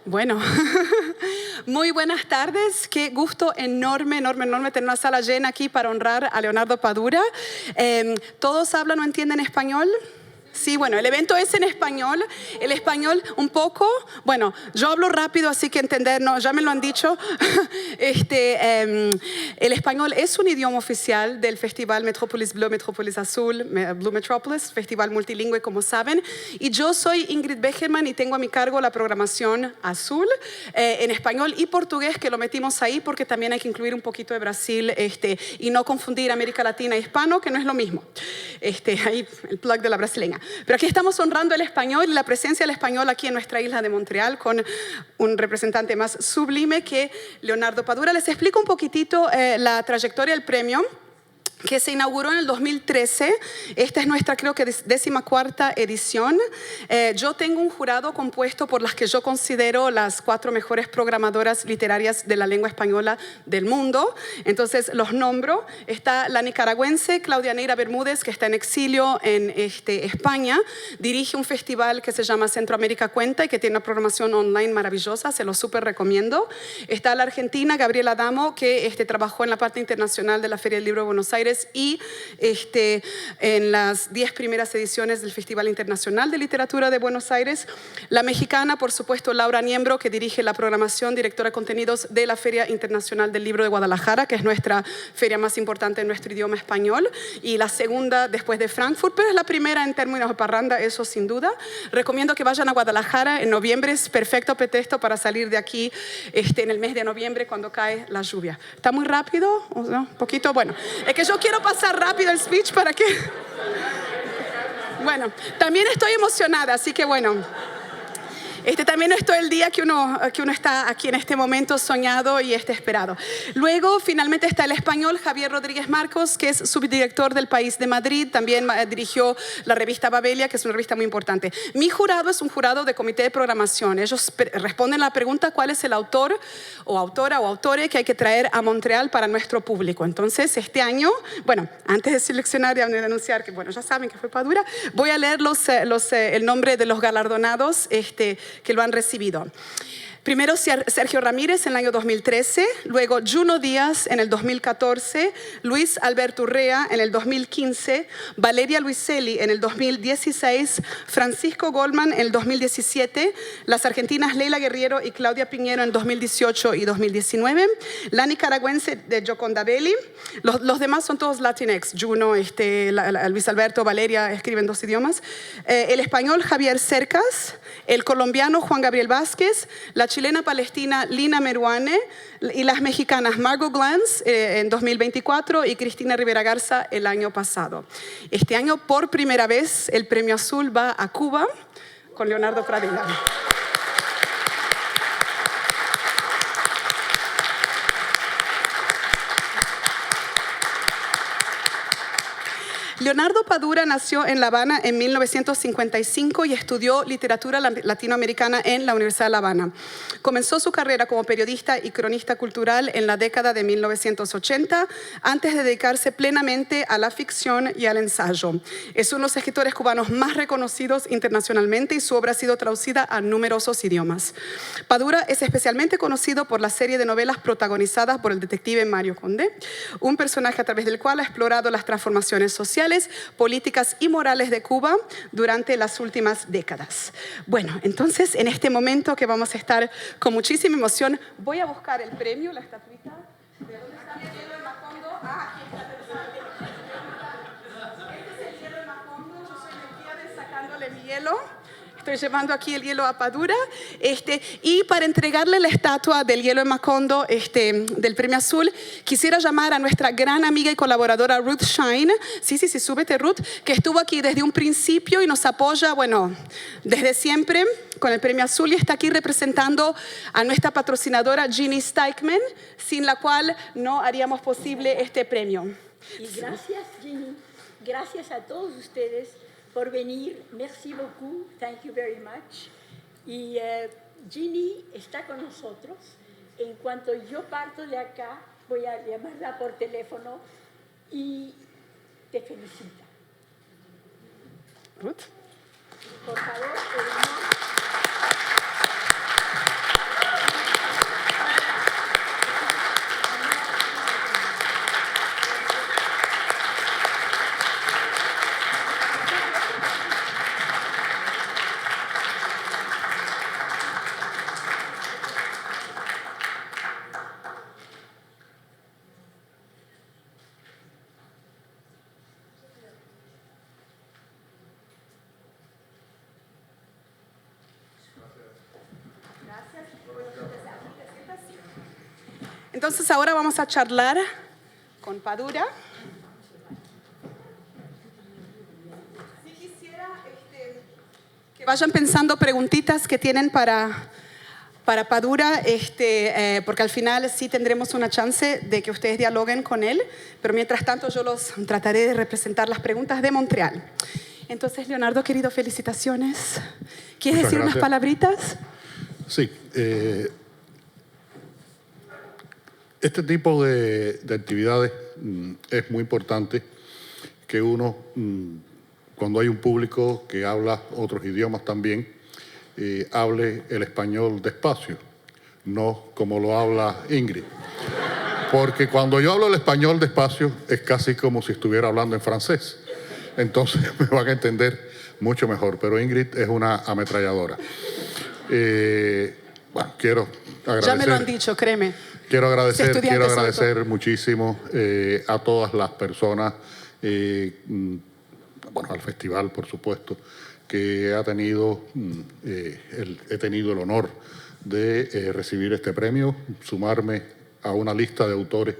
Bueno, muy buenas tardes. Qué gusto enorme tener una sala llena aquí para honrar a Leonardo Padura. ¿Todos hablan o entienden español? Sí, bueno, el evento es en español. El español un poco, bueno, yo hablo rápido, así que entender, no, ya me lo han dicho. El español es un idioma oficial del Festival Metrópolis Bleu, Metrópolis Azul, Blue Metropolis, festival multilingüe, como saben. Y yo soy Ingrid Becherman y tengo a mi cargo la programación azul en español y portugués, que lo metimos ahí porque también hay que incluir un poquito de Brasil y no confundir América Latina y hispano, que no es lo mismo. Ahí el plug de la brasileña. Pero aquí estamos honrando el español y la presencia del español aquí en nuestra isla de Montreal con un representante más sublime que Leonardo Padura. Les explico un poquitito la trayectoria del premio, que se inauguró en el 2013. Esta es nuestra, creo que, 14ª edición. Yo tengo un jurado compuesto por las que yo considero las 4 mejores programadoras literarias de la lengua española del mundo. Entonces los nombro. Está la nicaragüense Claudia Neira Bermúdez, que está en exilio en España. Dirige un festival que se llama Centroamérica Cuenta y que tiene una programación online maravillosa, se lo súper recomiendo. Está la argentina Gabriela Damo, que trabajó en la parte internacional de la Feria del Libro de Buenos Aires y en las 10 primeras ediciones del Festival Internacional de Literatura de Buenos Aires. La mexicana, por supuesto, Laura Niembro, que dirige la programación, directora de contenidos de la Feria Internacional del Libro de Guadalajara, que es nuestra feria más importante en nuestro idioma español, y la segunda después de Frankfurt, pero es la primera en términos de parranda, eso sin duda. Recomiendo que vayan a Guadalajara en noviembre, es perfecto pretexto para salir de aquí en el mes de noviembre cuando cae la lluvia. ¿Está muy rápido? ¿O no? ¿Un poquito? Bueno, es que yo quiero pasar rápido el speech para que... Bueno, también estoy emocionada, así que bueno... también es todo el día que uno está aquí en este momento soñado y esperado. Luego, finalmente, está el español Javier Rodríguez Marcos, que es subdirector del País de Madrid. También dirigió la revista Babelia, que es una revista muy importante. Mi jurado es un jurado de comité de programación. Ellos responden a la pregunta cuál es el autor o autora o autore que hay que traer a Montreal para nuestro público. Entonces, este año, bueno, antes de seleccionar y de anunciar que, bueno, ya saben que fue Padura, voy a leer el nombre de los galardonados que lo han recibido. Primero Sergio Ramírez en el año 2013, luego Juno Díaz en el 2014, Luis Alberto Urrea en el 2015, Valeria Luiselli en el 2016, Francisco Goldman en el 2017, las argentinas Leila Guerriero y Claudia Piñero en 2018 y 2019, la nicaragüense de Yoconda Belli, los demás son todos Latinx, Juno, Luis Alberto, Valeria escriben 2 idiomas, el español Javier Cercas, el colombiano Juan Gabriel Vázquez, la chilena palestina Lina Meruane y las mexicanas Margot Glantz en 2024 y Cristina Rivera Garza el año pasado. Este año, por primera vez, el Premio Azul va a Cuba con Leonardo Pradilla. Leonardo Padura nació en La Habana en 1955 y estudió literatura latinoamericana en la Universidad de La Habana. Comenzó su carrera como periodista y cronista cultural en la década de 1980, antes de dedicarse plenamente a la ficción y al ensayo. Es uno de los escritores cubanos más reconocidos internacionalmente y su obra ha sido traducida a numerosos idiomas. Padura es especialmente conocido por la serie de novelas protagonizadas por el detective Mario Condé, un personaje a través del cual ha explorado las transformaciones sociales, políticas y morales de Cuba durante las últimas décadas. Bueno, entonces en este momento que vamos a estar con muchísima emoción, voy a buscar el premio, la estatuita. ¿De dónde está el hielo de Macondo? Ah, aquí está. Este es el hielo de Macondo. Yo soy Melquiades sacándole mi hielo. Estoy llevando aquí el hielo a Padura. Y para entregarle la estatua del hielo de Macondo del Premio Azul, quisiera llamar a nuestra gran amiga y colaboradora Ruth Shine. Sí, súbete, Ruth, que estuvo aquí desde un principio y nos apoya, bueno, desde siempre con el Premio Azul y está aquí representando a nuestra patrocinadora Ginny Steichman, sin la cual no haríamos posible este premio. Y gracias, Ginny. Gracias a todos ustedes por venir. Merci beaucoup, thank you very much. Y Ginny está con nosotros. En cuanto yo parto de acá, voy a llamarla por teléfono y te felicita. Ruth. Por favor, Entonces ahora vamos a charlar con Padura. Si quisiera que vayan pensando preguntitas que tienen para Padura, porque al final sí tendremos una chance de que ustedes dialoguen con él, pero mientras tanto yo los trataré de representar las preguntas de Montreal. Entonces, Leonardo, querido, felicitaciones. ¿Quieres decir unas palabritas? Sí. Este tipo de actividades es muy importante que uno, cuando hay un público que habla otros idiomas también, hable el español despacio, no como lo habla Ingrid. Porque cuando yo hablo el español despacio es casi como si estuviera hablando en francés. Entonces me van a entender mucho mejor. Pero Ingrid es una ametralladora. Bueno, quiero agradecer. Ya me lo han dicho, créeme. Quiero agradecer muchísimo a todas las personas, bueno, al festival, por supuesto, que he tenido el honor de recibir este premio, sumarme a una lista de autores,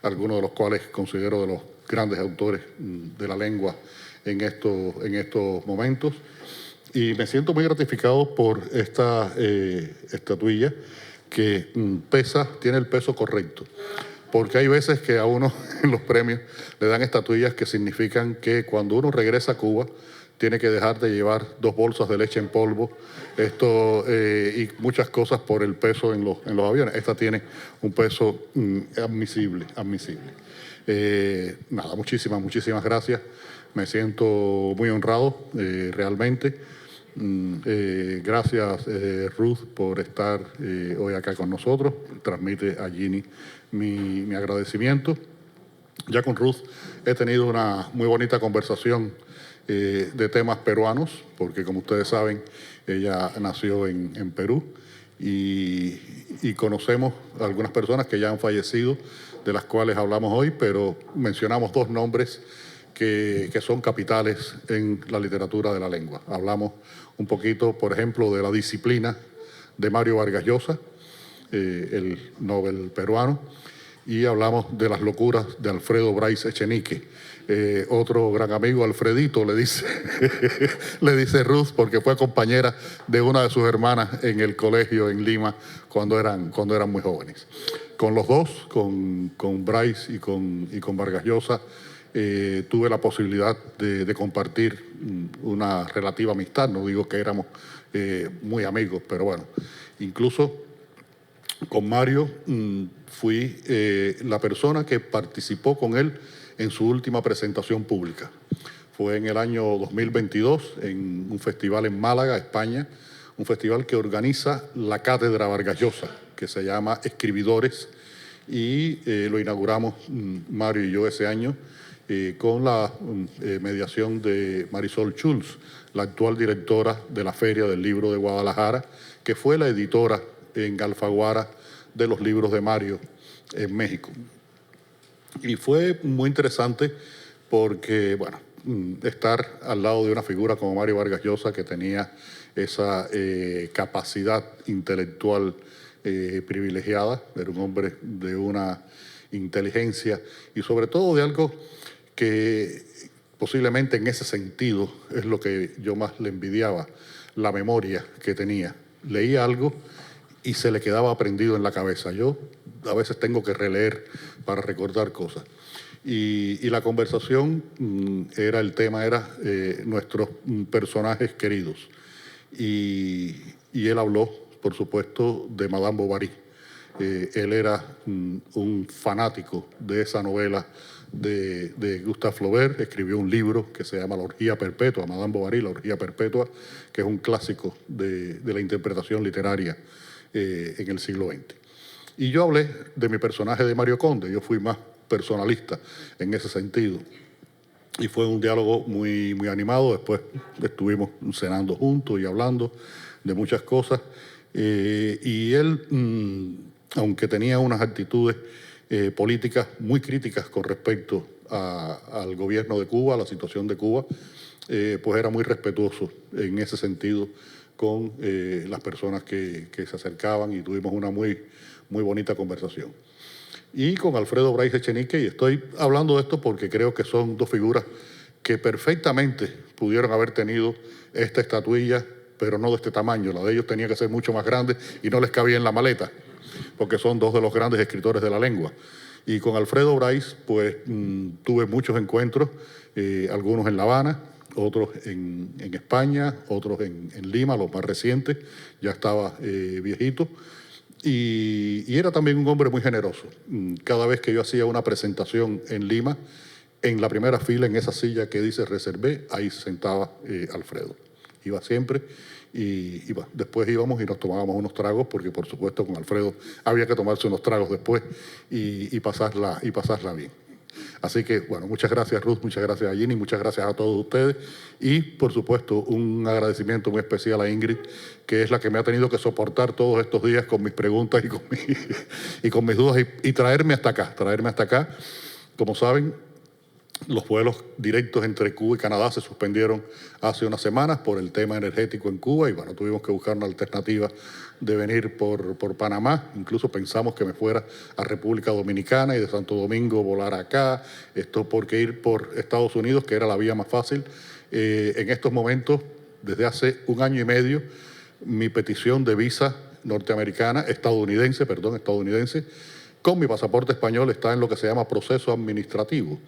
algunos de los cuales considero de los grandes autores de la lengua en estos momentos. Y me siento muy gratificado por esta estatuilla que tiene el peso correcto. Porque hay veces que a uno en los premios le dan estatuillas que significan que cuando uno regresa a Cuba tiene que dejar de llevar 2 bolsas de leche en polvo y muchas cosas por el peso en los aviones. Esta tiene un peso admisible. Nada, muchísimas gracias. Me siento muy honrado, realmente. Gracias, Ruth, por estar hoy acá con nosotros. Transmite a Ginny mi agradecimiento. Ya con Ruth he tenido una muy bonita conversación de temas peruanos, porque como ustedes saben, ella nació en Perú y conocemos a algunas personas que ya han fallecido, de las cuales hablamos hoy, pero mencionamos 2 nombres que son capitales en la literatura de la lengua. Hablamos un poquito, por ejemplo, de la disciplina de Mario Vargas Llosa, el Nobel peruano, y hablamos de las locuras de Alfredo Bryce Echenique. Otro gran amigo, Alfredito, le dice Ruth, porque fue compañera de una de sus hermanas en el colegio en Lima cuando eran muy jóvenes. Con los dos, con Bryce y con Vargas Llosa, tuve la posibilidad de compartir una relativa amistad. No digo que éramos muy amigos, pero bueno, incluso con Mario fui la persona que participó con él en su última presentación pública. Fue en el año 2022 en un festival en Málaga, España, un festival que organiza la Cátedra Vargas Llosa, que se llama Escribidores, y lo inauguramos Mario y yo ese año con la mediación de Marisol Schulz, la actual directora de la Feria del Libro de Guadalajara, que fue la editora en Alfaguara de los libros de Mario en México. Y fue muy interesante porque, bueno, estar al lado de una figura como Mario Vargas Llosa, que tenía esa capacidad intelectual privilegiada, era un hombre de una inteligencia y sobre todo de algo que posiblemente en ese sentido es lo que yo más le envidiaba, la memoria que tenía. Leía algo y se le quedaba aprendido en la cabeza. Yo a veces tengo que releer para recordar cosas. Y la conversación el tema era nuestros personajes queridos. Y él habló, por supuesto, de Madame Bovary. Él era un fanático de esa novela de Gustave Flaubert. Escribió un libro que se llama La orgía perpetua, Madame Bovary, La orgía perpetua, que es un clásico de la interpretación literaria en el siglo XX. Y yo hablé de mi personaje de Mario Conde. Yo fui más personalista en ese sentido. Y fue un diálogo muy animado. Después estuvimos cenando juntos y hablando de muchas cosas. Y él, aunque tenía unas actitudes políticas muy críticas con respecto al gobierno de Cuba, a la situación de Cuba, pues era muy respetuoso en ese sentido con las personas que se acercaban y tuvimos una muy bonita conversación. y con Alfredo Bryce Echenique, y estoy hablando de esto porque creo que son dos figuras que perfectamente pudieron haber tenido esta estatuilla, pero no de este tamaño. La de ellos tenía que ser mucho más grande y no les cabía en la maleta, porque son dos de los grandes escritores de la lengua. Y con Alfredo Bryce, pues tuve muchos encuentros, algunos en La Habana, otros en España, otros en Lima, los más recientes, ya estaba viejito. Y era también un hombre muy generoso. Cada vez que yo hacía una presentación en Lima, en la primera fila, en esa silla que dice reservé, ahí se sentaba Alfredo. Iba siempre y bueno, después íbamos y nos tomábamos unos tragos, porque por supuesto con Alfredo había que tomarse unos tragos después y pasarla bien. Así que, bueno, muchas gracias Ruth, muchas gracias a Ginny, muchas gracias a todos ustedes y, por supuesto, un agradecimiento muy especial a Ingrid, que es la que me ha tenido que soportar todos estos días con mis preguntas y con mis dudas y traerme hasta acá. Como saben, los vuelos directos entre Cuba y Canadá se suspendieron hace unas semanas por el tema energético en Cuba y, bueno, tuvimos que buscar una alternativa de venir por Panamá. Incluso pensamos que me fuera a República Dominicana y de Santo Domingo volar acá, esto porque ir por Estados Unidos, que era la vía más fácil. En estos momentos, desde hace 1 año y medio, mi petición de visa estadounidense, con mi pasaporte español está en lo que se llama proceso administrativo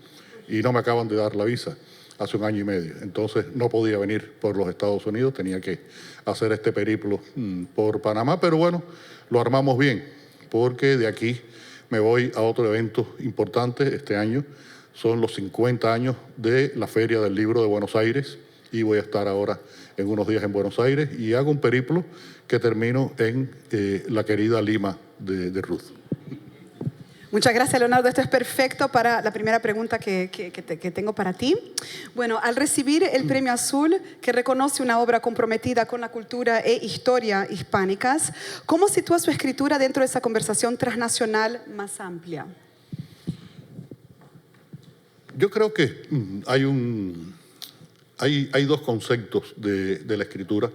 y no me acaban de dar la visa hace 1 año y medio. Entonces no podía venir por los Estados Unidos, tenía que hacer este periplo por Panamá, pero bueno, lo armamos bien, porque de aquí me voy a otro evento importante este año. Son los 50 años de la Feria del Libro de Buenos Aires y voy a estar ahora en unos días en Buenos Aires y hago un periplo que termino en la querida Lima de Ruth. Muchas gracias, Leonardo. Esto es perfecto para la primera pregunta que tengo para ti. Bueno, al recibir el Premio Azul, que reconoce una obra comprometida con la cultura e historia hispánicas, ¿cómo sitúa su escritura dentro de esa conversación transnacional más amplia? Yo creo que hay dos conceptos de la escritura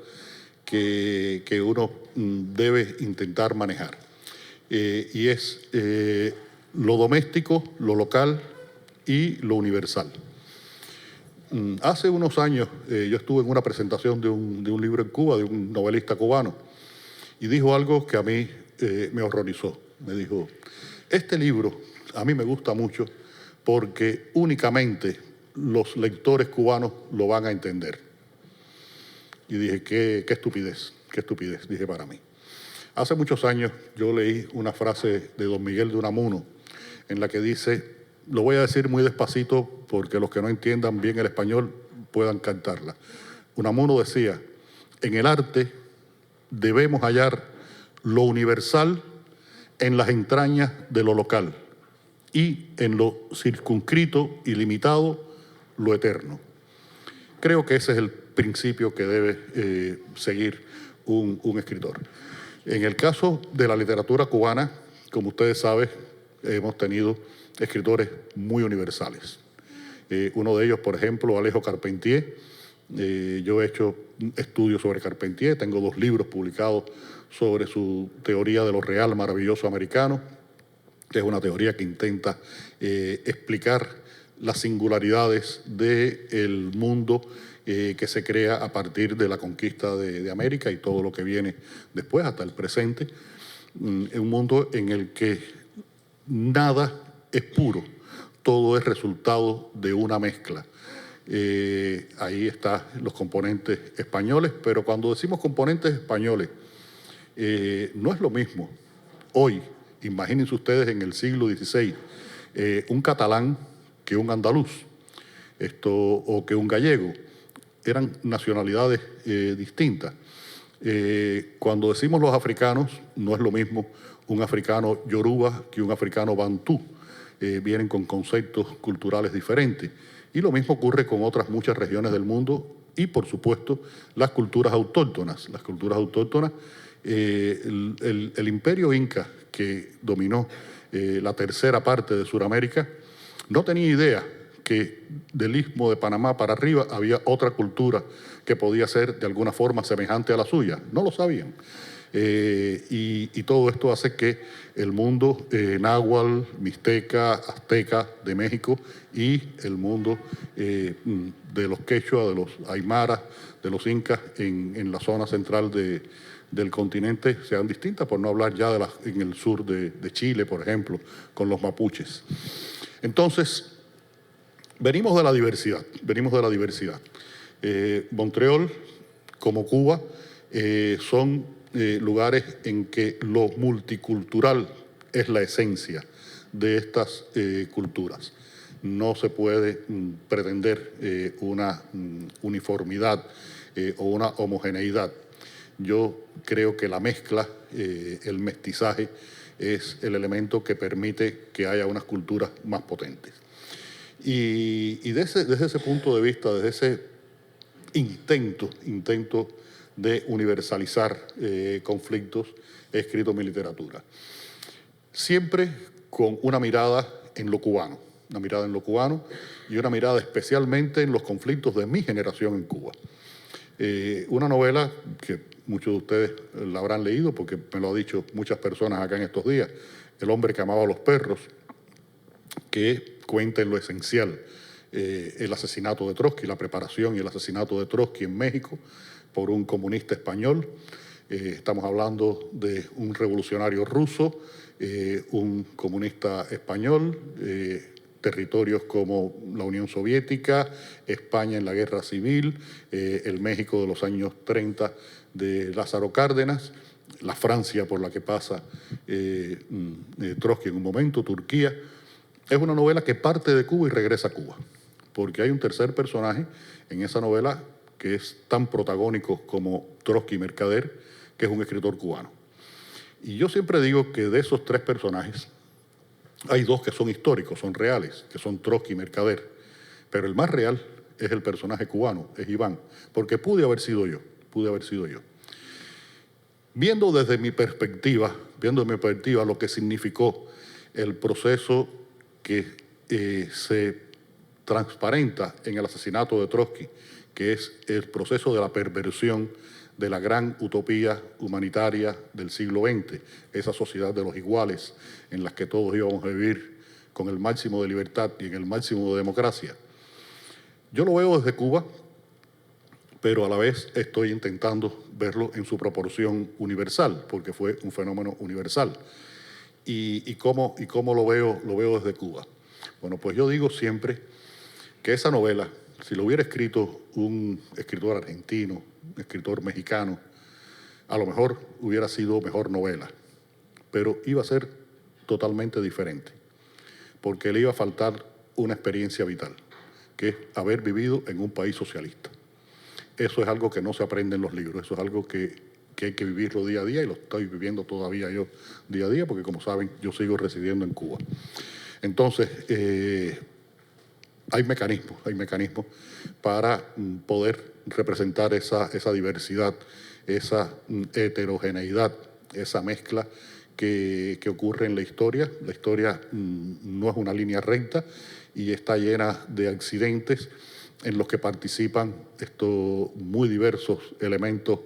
que uno debe intentar manejar. Y es lo doméstico, lo local y lo universal. Hace unos años yo estuve en una presentación de un libro en Cuba, de un novelista cubano, y dijo algo que a mí me horrorizó. Me dijo, este libro a mí me gusta mucho porque únicamente los lectores cubanos lo van a entender. Y dije, qué estupidez, dije para mí. Hace muchos años yo leí una frase de don Miguel de Unamuno en la que dice, lo voy a decir muy despacito porque los que no entiendan bien el español puedan cantarla. Unamuno decía, en el arte debemos hallar lo universal en las entrañas de lo local y en lo circunscrito y limitado, lo eterno. Creo que ese es el principio que debe seguir un escritor. En el caso de la literatura cubana, como ustedes saben, hemos tenido escritores muy universales. Uno de ellos, por ejemplo, Alejo Carpentier. Yo he hecho estudios sobre Carpentier, tengo 2 libros publicados sobre su teoría de lo real maravilloso americano, que es una teoría que intenta explicar las singularidades del mundo que se crea a partir de la conquista de América y todo lo que viene después hasta el presente. Un mundo en el que nada es puro, todo es resultado de una mezcla. Ahí están los componentes españoles, pero cuando decimos componentes españoles, no es lo mismo hoy, imagínense ustedes en el siglo XVI, un catalán que un andaluz, o que un gallego. Eran nacionalidades distintas. Cuando decimos los africanos, no es lo mismo un africano yoruba que un africano bantú. Vienen con conceptos culturales diferentes. Y lo mismo ocurre con otras muchas regiones del mundo y, por supuesto, las culturas autóctonas. Las culturas autóctonas, el imperio inca que dominó la tercera parte de Sudamérica, no tenía idea que del Istmo de Panamá para arriba había otra cultura que podía ser de alguna forma semejante a la suya. No lo sabían. Y todo esto hace que el mundo náhuatl, mixteca, azteca de México y el mundo de los quechua, de los aymaras, de los incas en la zona central del continente sean distintas, por no hablar ya en el sur de Chile, por ejemplo, con los mapuches. Entonces, venimos de la diversidad. Montreal, como Cuba, son lugares en que lo multicultural es la esencia de estas culturas. No se puede pretender una uniformidad o una homogeneidad. Yo creo que la mezcla, el mestizaje, es el elemento que permite que haya unas culturas más potentes. Y desde ese punto de vista, desde ese intento de universalizar conflictos, he escrito mi literatura. Siempre con una mirada en lo cubano, y una mirada especialmente en los conflictos de mi generación en Cuba. Una novela que muchos de ustedes la habrán leído porque me lo han dicho muchas personas acá en estos días, El hombre que amaba a los perros, que cuenta en lo esencial el asesinato de Trotsky, la preparación y el asesinato de Trotsky en México por un comunista español. Estamos hablando de un revolucionario ruso, un comunista español, territorios como la Unión Soviética, España en la Guerra Civil, el México de los años 30 de Lázaro Cárdenas, la Francia por la que pasa Trotsky en un momento, Turquía. Es una novela que parte de Cuba y regresa a Cuba, porque hay un tercer personaje en esa novela que es tan protagónico como Trotsky Mercader, que es un escritor cubano. Y yo siempre digo que de esos tres personajes hay dos que son históricos, son reales, que son Trotsky y Mercader, pero el más real es el personaje cubano, es Iván, porque pude haber sido yo. Viendo desde mi perspectiva lo que significó el proceso que se transparenta en el asesinato de Trotsky, que es el proceso de la perversión de la gran utopía humanitaria del siglo XX, esa sociedad de los iguales en la que todos íbamos a vivir con el máximo de libertad y en el máximo de democracia. Yo lo veo desde Cuba, pero a la vez estoy intentando verlo en su proporción universal, porque fue un fenómeno universal. ¿Y cómo lo veo desde Cuba? Bueno, pues yo digo siempre que esa novela, si lo hubiera escrito un escritor argentino, un escritor mexicano, a lo mejor hubiera sido mejor novela, pero iba a ser totalmente diferente, porque le iba a faltar una experiencia vital, que es haber vivido en un país socialista. Eso es algo que no se aprende en los libros, eso es algo que hay que vivirlo día a día, y lo estoy viviendo todavía yo día a día, porque como saben, yo sigo residiendo en Cuba. Entonces, hay mecanismos para poder representar esa diversidad, esa heterogeneidad, esa mezcla que ocurre en la historia. La historia no es una línea recta y está llena de accidentes en los que participan estos muy diversos elementos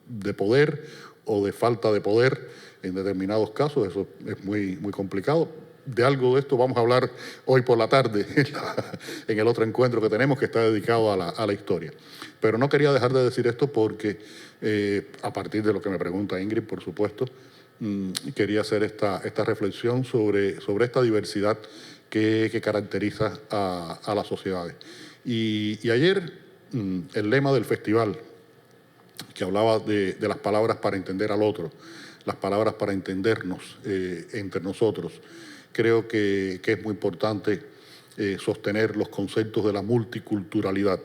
de poder o de falta de poder en determinados casos. Eso es muy complicado. De algo de esto vamos a hablar hoy por la tarde en el otro encuentro que tenemos, que está dedicado a la historia. Pero no quería dejar de decir esto porque, a partir de lo que me pregunta Ingrid, por supuesto, quería hacer esta reflexión sobre esta diversidad que caracteriza a las sociedades. Y ayer, el lema del festival, que hablaba de las palabras para entender al otro, las palabras para entendernos entre nosotros, creo que es muy importante sostener los conceptos de la multiculturalidad,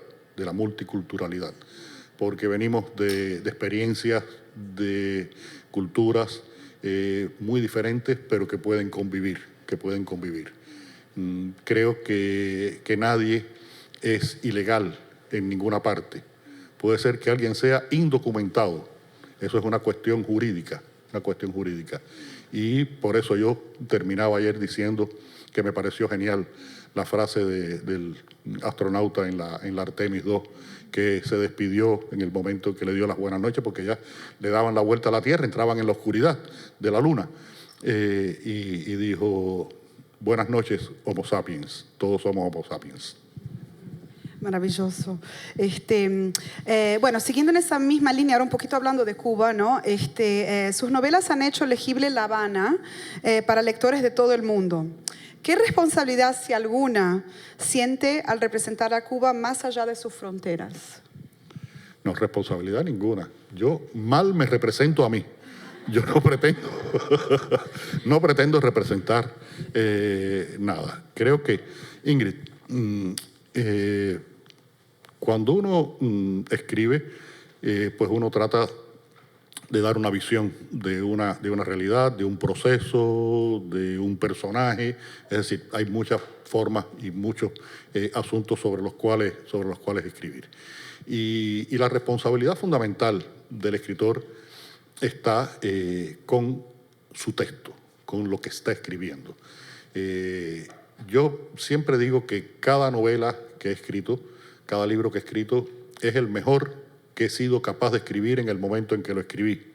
porque venimos de experiencias, de culturas muy diferentes, pero que pueden convivir. Creo que nadie es ilegal en ninguna parte. Puede ser que alguien sea indocumentado. Eso es una cuestión jurídica. Y por eso yo terminaba ayer diciendo que me pareció genial la frase del astronauta en la Artemis 2, que se despidió en el momento en que le dio las buenas noches, porque ya le daban la vuelta a la Tierra, entraban en la oscuridad de la Luna, y dijo, buenas noches, Homo sapiens, todos somos Homo sapiens. Maravilloso. Bueno, siguiendo en esa misma línea, ahora un poquito hablando de Cuba, ¿no? Sus novelas han hecho legible La Habana para lectores de todo el mundo. ¿Qué responsabilidad, si alguna, siente al representar a Cuba más allá de sus fronteras? No, responsabilidad ninguna. Yo mal me represento a mí. Yo no pretendo representar nada. Creo que, Ingrid, cuando uno escribe, pues uno trata de dar una visión de una realidad, de un proceso, de un personaje. Es decir, hay muchas formas y muchos asuntos sobre los cuales escribir. Y la responsabilidad fundamental del escritor está con su texto, con lo que está escribiendo. Yo siempre digo que cada novela que he escrito, cada libro que he escrito, es el mejor que he sido capaz de escribir en el momento en que lo escribí.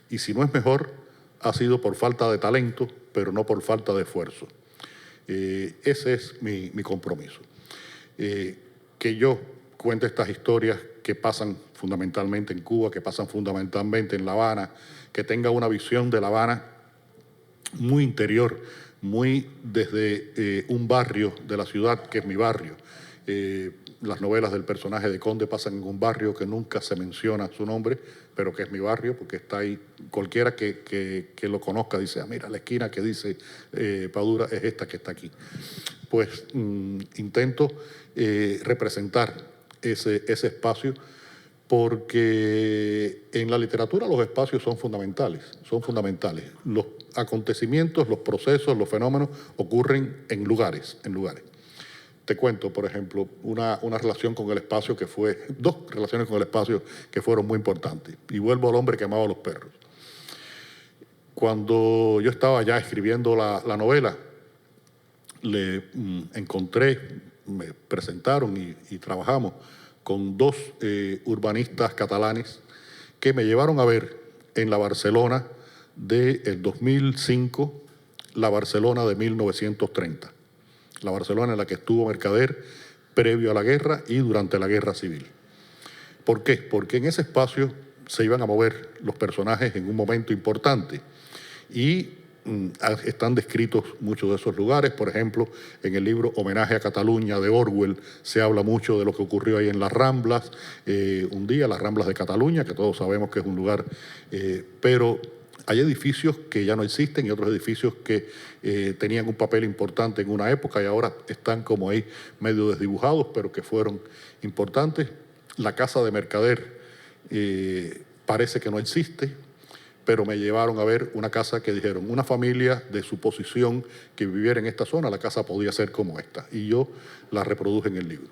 Y si no es mejor, ha sido por falta de talento, pero no por falta de esfuerzo. Ese es mi compromiso. Que yo cuente estas historias que pasan fundamentalmente en Cuba, que pasan fundamentalmente en La Habana, que tenga una visión de La Habana muy interior, muy desde un barrio de la ciudad, que es mi barrio. Las novelas del personaje de Conde pasan en un barrio que nunca se menciona su nombre, pero que es mi barrio, porque está ahí. Cualquiera que lo conozca dice, mira, la esquina que dice Padura es esta que está aquí. Pues intento representar ese espacio, porque en la literatura los espacios son fundamentales. Los acontecimientos, los procesos, los fenómenos ocurren en lugares. Te cuento, por ejemplo, una relación con el espacio que fue, dos relaciones con el espacio que fueron muy importantes. Y vuelvo al hombre que amaba a los perros. Cuando yo estaba ya escribiendo la novela, le encontré, me presentaron y trabajamos con dos urbanistas catalanes que me llevaron a ver en la Barcelona del 2005, la Barcelona de 1930. La Barcelona en la que estuvo Mercader previo a la guerra y durante la guerra civil. ¿Por qué? Porque en ese espacio se iban a mover los personajes en un momento importante y están descritos muchos de esos lugares. Por ejemplo, en el libro Homenaje a Cataluña de Orwell se habla mucho de lo que ocurrió ahí en las Ramblas, un día, las Ramblas de Cataluña, que todos sabemos que es un lugar, pero hay edificios que ya no existen y otros edificios que tenían un papel importante en una época y ahora están como ahí medio desdibujados, pero que fueron importantes. La casa de Mercader parece que no existe, pero me llevaron a ver una casa que dijeron, una familia de su posición que viviera en esta zona, la casa podía ser como esta. Y yo la reproduje en el libro.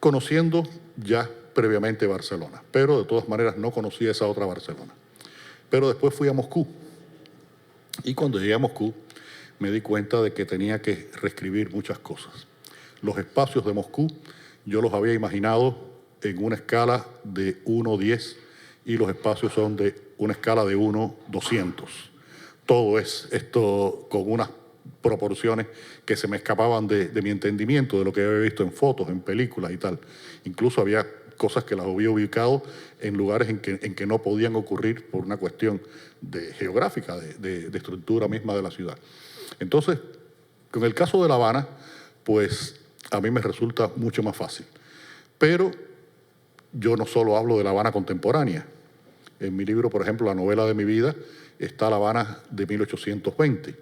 Conociendo ya previamente Barcelona, pero de todas maneras no conocía esa otra Barcelona. Pero después fui a Moscú. Y cuando llegué a Moscú, me di cuenta de que tenía que reescribir muchas cosas. Los espacios de Moscú yo los había imaginado en una escala de 1:10 y los espacios son de una escala de 1:200. Todo es esto con unas proporciones que se me escapaban de mi entendimiento, de lo que había visto en fotos, en películas y tal. Incluso había cosas que las había ubicado en lugares en que no podían ocurrir por una cuestión geográfica, de estructura misma de la ciudad. Entonces, con el caso de La Habana, pues a mí me resulta mucho más fácil. Pero yo no solo hablo de La Habana contemporánea. En mi libro, por ejemplo, La novela de mi vida, está La Habana de 1820.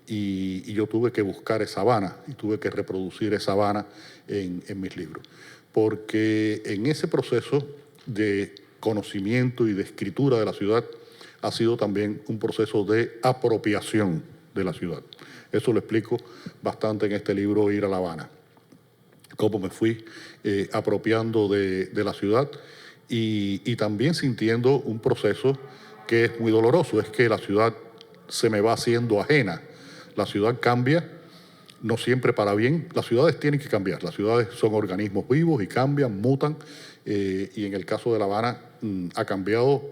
Y yo tuve que buscar esa Habana y tuve que reproducir esa Habana en mis libros. Porque en ese proceso de conocimiento y de escritura de la ciudad ha sido también un proceso de apropiación de la ciudad. Eso lo explico bastante en este libro, Ir a La Habana. Cómo me fui apropiando de la ciudad y también sintiendo un proceso que es muy doloroso, es que la ciudad se me va haciendo ajena. La ciudad cambia, no siempre para bien. Las ciudades tienen que cambiar. Las ciudades son organismos vivos y cambian, mutan. Y en el caso de La Habana ha cambiado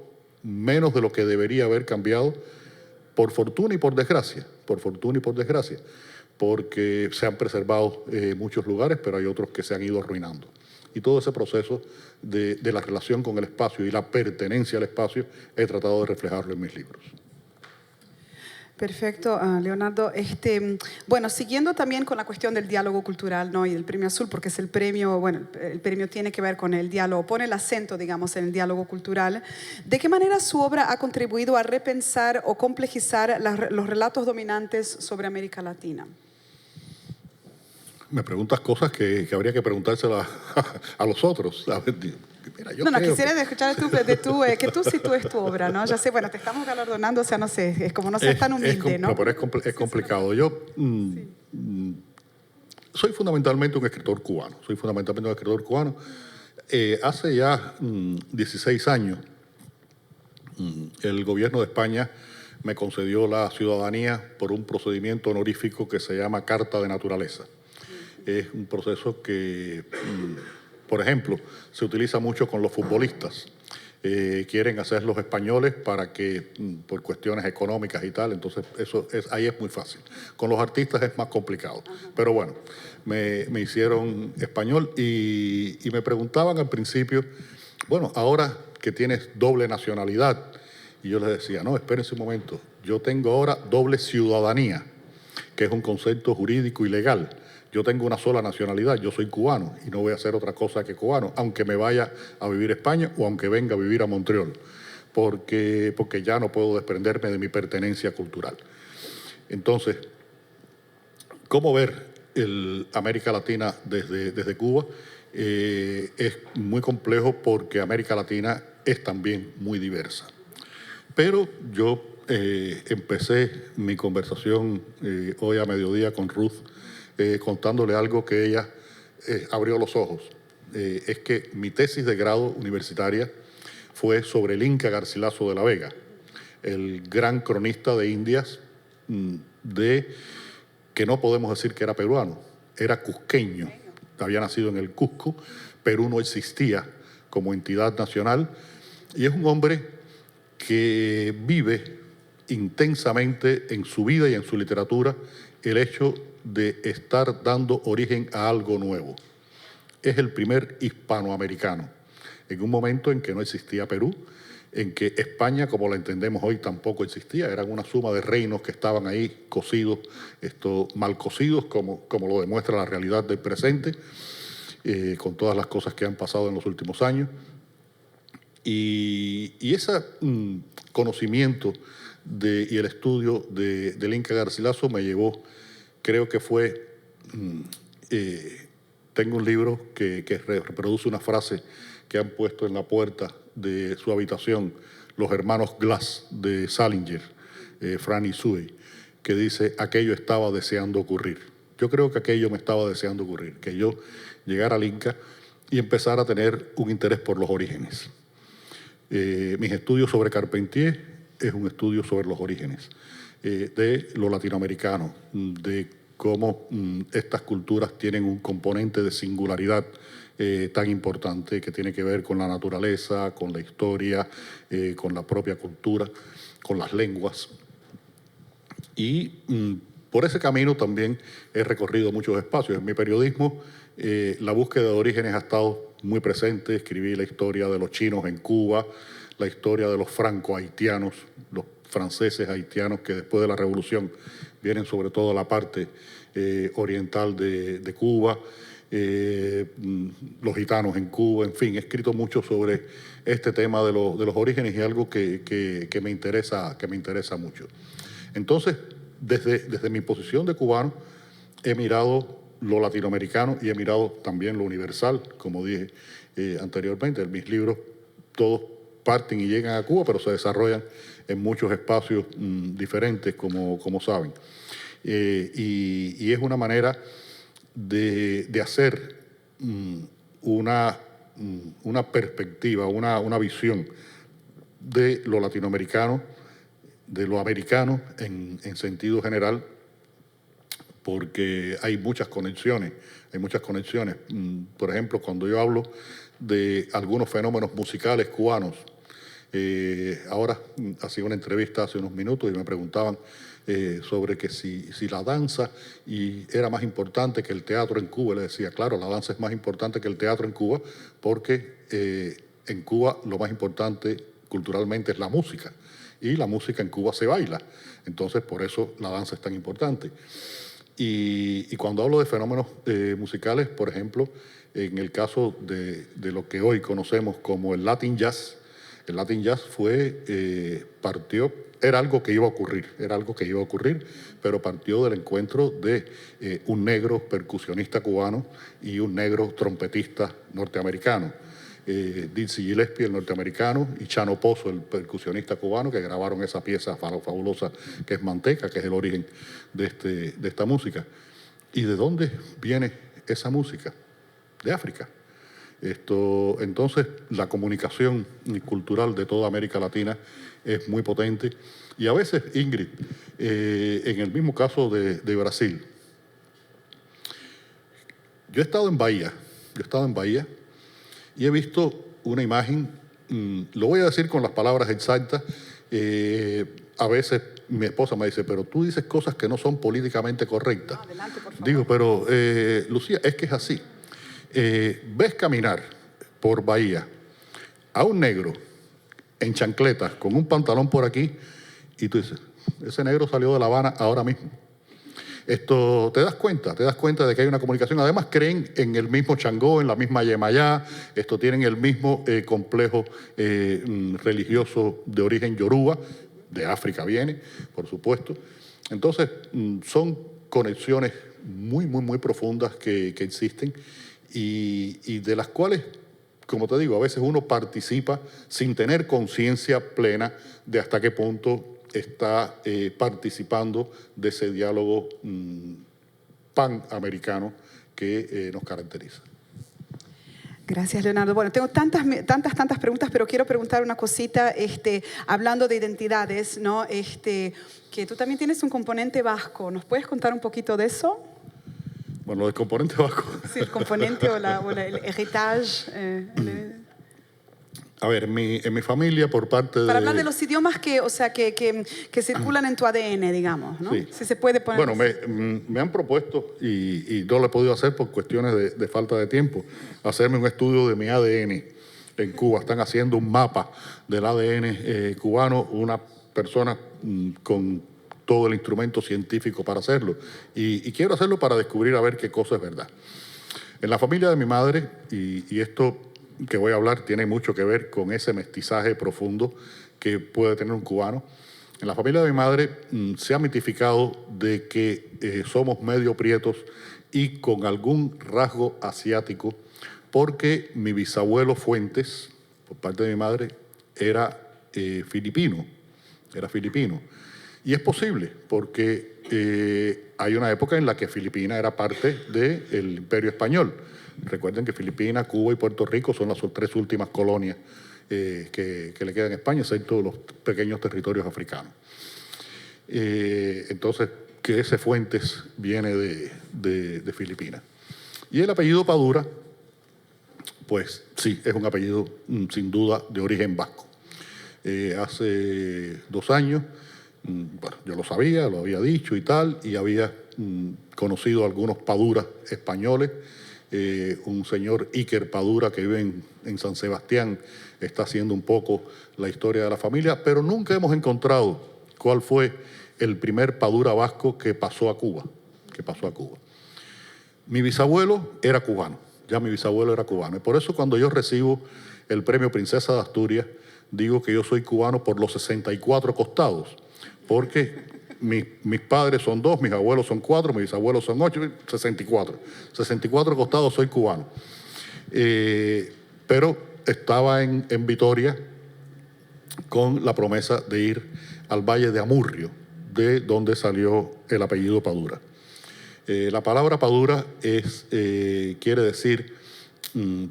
menos de lo que debería haber cambiado, por fortuna y por desgracia. Por fortuna y por desgracia. Porque se han preservado muchos lugares, pero hay otros que se han ido arruinando. Y todo ese proceso de la relación con el espacio y la pertenencia al espacio he tratado de reflejarlo en mis libros. Perfecto, Leonardo. Bueno, siguiendo también con la cuestión del diálogo cultural, ¿no? Y del Premio Azul, porque es el premio, bueno, el premio tiene que ver con el diálogo, pone el acento, digamos, en el diálogo cultural. ¿De qué manera su obra ha contribuido a repensar o complejizar los relatos dominantes sobre América Latina? Me preguntas cosas que habría que preguntárselas a los otros. Mira, yo creo quisiera escuchar que tú sitúes tu obra, ¿no? Ya sé, bueno, te estamos galardonando, o sea, no sé, es como no seas tan humilde, ¿no? No, pero es complicado. Yo soy fundamentalmente un escritor cubano. Hace ya 16 años, el gobierno de España me concedió la ciudadanía por un procedimiento honorífico que se llama Carta de Naturaleza. Es un proceso que, por ejemplo, se utiliza mucho con los futbolistas. Quieren hacer los españoles para que, por cuestiones económicas y tal, entonces ahí es muy fácil. Con los artistas es más complicado. Pero bueno, me hicieron español y me preguntaban al principio, bueno, ahora que tienes doble nacionalidad, y yo les decía, no, espérense un momento, yo tengo ahora doble ciudadanía, que es un concepto jurídico y legal. Yo tengo una sola nacionalidad, yo soy cubano y no voy a hacer otra cosa que cubano, aunque me vaya a vivir a España o aunque venga a vivir a Montreal, porque ya no puedo desprenderme de mi pertenencia cultural. Entonces, ¿cómo ver América Latina desde Cuba? Es muy complejo porque América Latina es también muy diversa. Pero yo empecé mi conversación hoy a mediodía con Ruth, contándole algo que ella abrió los ojos. Es que mi tesis de grado universitaria fue sobre el Inca Garcilaso de la Vega, el gran cronista de Indias, que no podemos decir que era peruano, era cusqueño, había nacido en el Cusco, Perú no existía como entidad nacional, y es un hombre que vive intensamente en su vida y en su literatura el hecho de estar dando origen a algo nuevo. Es el primer hispanoamericano, en un momento en que no existía Perú, en que España, como la entendemos hoy, tampoco existía. Eran una suma de reinos que estaban ahí cosidos, mal cosidos, como lo demuestra la realidad del presente, con todas las cosas que han pasado en los últimos años. Y ese conocimiento y el estudio del Inca Garcilaso me llevó, creo que fue, tengo un libro que reproduce una frase que han puesto en la puerta de su habitación los hermanos Glass de Salinger, Fran y Sui, que dice, aquello estaba deseando ocurrir. Yo creo que aquello me estaba deseando ocurrir, que yo llegara al Inca y empezara a tener un interés por los orígenes. Mis estudios sobre Carpentier es un estudio sobre los orígenes de lo latinoamericano, de cómo estas culturas tienen un componente de singularidad tan importante que tiene que ver con la naturaleza, con la historia, con la propia cultura, con las lenguas. Y por ese camino también he recorrido muchos espacios. En mi periodismo, la búsqueda de orígenes ha estado muy presente. Escribí la historia de los chinos en Cuba, la historia de los franco-haitianos, los franceses haitianos que después de la revolución vienen sobre todo a la parte oriental de Cuba, los gitanos en Cuba, en fin, he escrito mucho sobre este tema de los orígenes y algo que me interesa mucho. Entonces, desde mi posición de cubano, he mirado lo latinoamericano y he mirado también lo universal, como dije anteriormente. En mis libros todos parten y llegan a Cuba, pero se desarrollan en muchos espacios diferentes, como saben. Y es una manera de hacer una perspectiva, una visión de lo latinoamericano, de lo americano en sentido general, porque hay muchas conexiones, Por ejemplo, cuando yo hablo de algunos fenómenos musicales cubanos, ahora hacía una entrevista hace unos minutos y me preguntaban sobre que si la danza era más importante que el teatro en Cuba. Le decía, claro, la danza es más importante que el teatro en Cuba porque en Cuba lo más importante culturalmente es la música y la música en Cuba se baila. Entonces, por eso la danza es tan importante. Y cuando hablo de fenómenos musicales, por ejemplo, en el caso de lo que hoy conocemos como el Latin Jazz, el Latin Jazz era algo que iba a ocurrir, pero partió del encuentro de un negro percusionista cubano y un negro trompetista norteamericano. Dizzy Gillespie, el norteamericano, y Chano Pozo, el percusionista cubano, que grabaron esa pieza fabulosa que es Manteca, que es el origen de esta música. ¿Y de dónde viene esa música? De África. Entonces, la comunicación cultural de toda América Latina es muy potente. Y a veces, Ingrid, en el mismo caso de Brasil, yo he estado en Bahía y he visto una imagen, lo voy a decir con las palabras exactas, a veces mi esposa me dice, pero tú dices cosas que no son políticamente correctas. No, adelante, por favor. Digo, pero Lucía, es que es así. Ves caminar por Bahía a un negro en chancletas con un pantalón por aquí y tú dices, ese negro salió de La Habana ahora mismo. Te das cuenta de que hay una comunicación. Además creen en el mismo Changó, en la misma Yemayá, tienen el mismo complejo religioso de origen yoruba, de África viene, por supuesto. Entonces son conexiones muy, muy, muy profundas que existen y de las cuales, como te digo, a veces uno participa sin tener conciencia plena de hasta qué punto está participando de ese diálogo panamericano que nos caracteriza. Gracias, Leonardo. Bueno, tengo tantas preguntas, pero quiero preguntar una cosita, hablando de identidades, ¿no? Que tú también tienes un componente vasco. ¿Nos puedes contar un poquito de eso? Bueno, el componente vasco. Sí, el componente o el heritage. A ver, en mi familia, por parte de... Para hablar de los idiomas que circulan en tu ADN, digamos, ¿no? Sí. Si se puede poner... Bueno, me han propuesto, y no lo he podido hacer por cuestiones de falta de tiempo, hacerme un estudio de mi ADN en Cuba. Están haciendo un mapa del ADN cubano, una persona con todo el instrumento científico para hacerlo. Y quiero hacerlo para descubrir a ver qué cosa es verdad. En la familia de mi madre, y esto que voy a hablar tiene mucho que ver con ese mestizaje profundo que puede tener un cubano. En la familia de mi madre se ha mitificado de que somos medio prietos y con algún rasgo asiático, porque mi bisabuelo Fuentes, por parte de mi madre, era filipino. Y es posible, porque hay una época en la que Filipinas era parte del Imperio Español. Recuerden que Filipinas, Cuba y Puerto Rico son las tres últimas colonias que le quedan a España, excepto los pequeños territorios africanos. Entonces, que ese Fuentes viene de Filipinas. Y el apellido Padura, pues sí, es un apellido sin duda de origen vasco. Hace 2 años, bueno, yo lo sabía, lo había dicho y tal, y había conocido a algunos Paduras españoles. Un señor Iker Padura que vive en San Sebastián está haciendo un poco la historia de la familia, pero nunca hemos encontrado cuál fue el primer Padura vasco que pasó a Cuba. Mi bisabuelo era cubano, y por eso cuando yo recibo el premio Princesa de Asturias, digo que yo soy cubano por los 64 costados, porque mis padres son 2, mis abuelos son 4, mis bisabuelos son 8, 64. 64 costados, soy cubano. Pero estaba en Vitoria con la promesa de ir al Valle de Amurrio, de donde salió el apellido Padura. La palabra Padura quiere decir,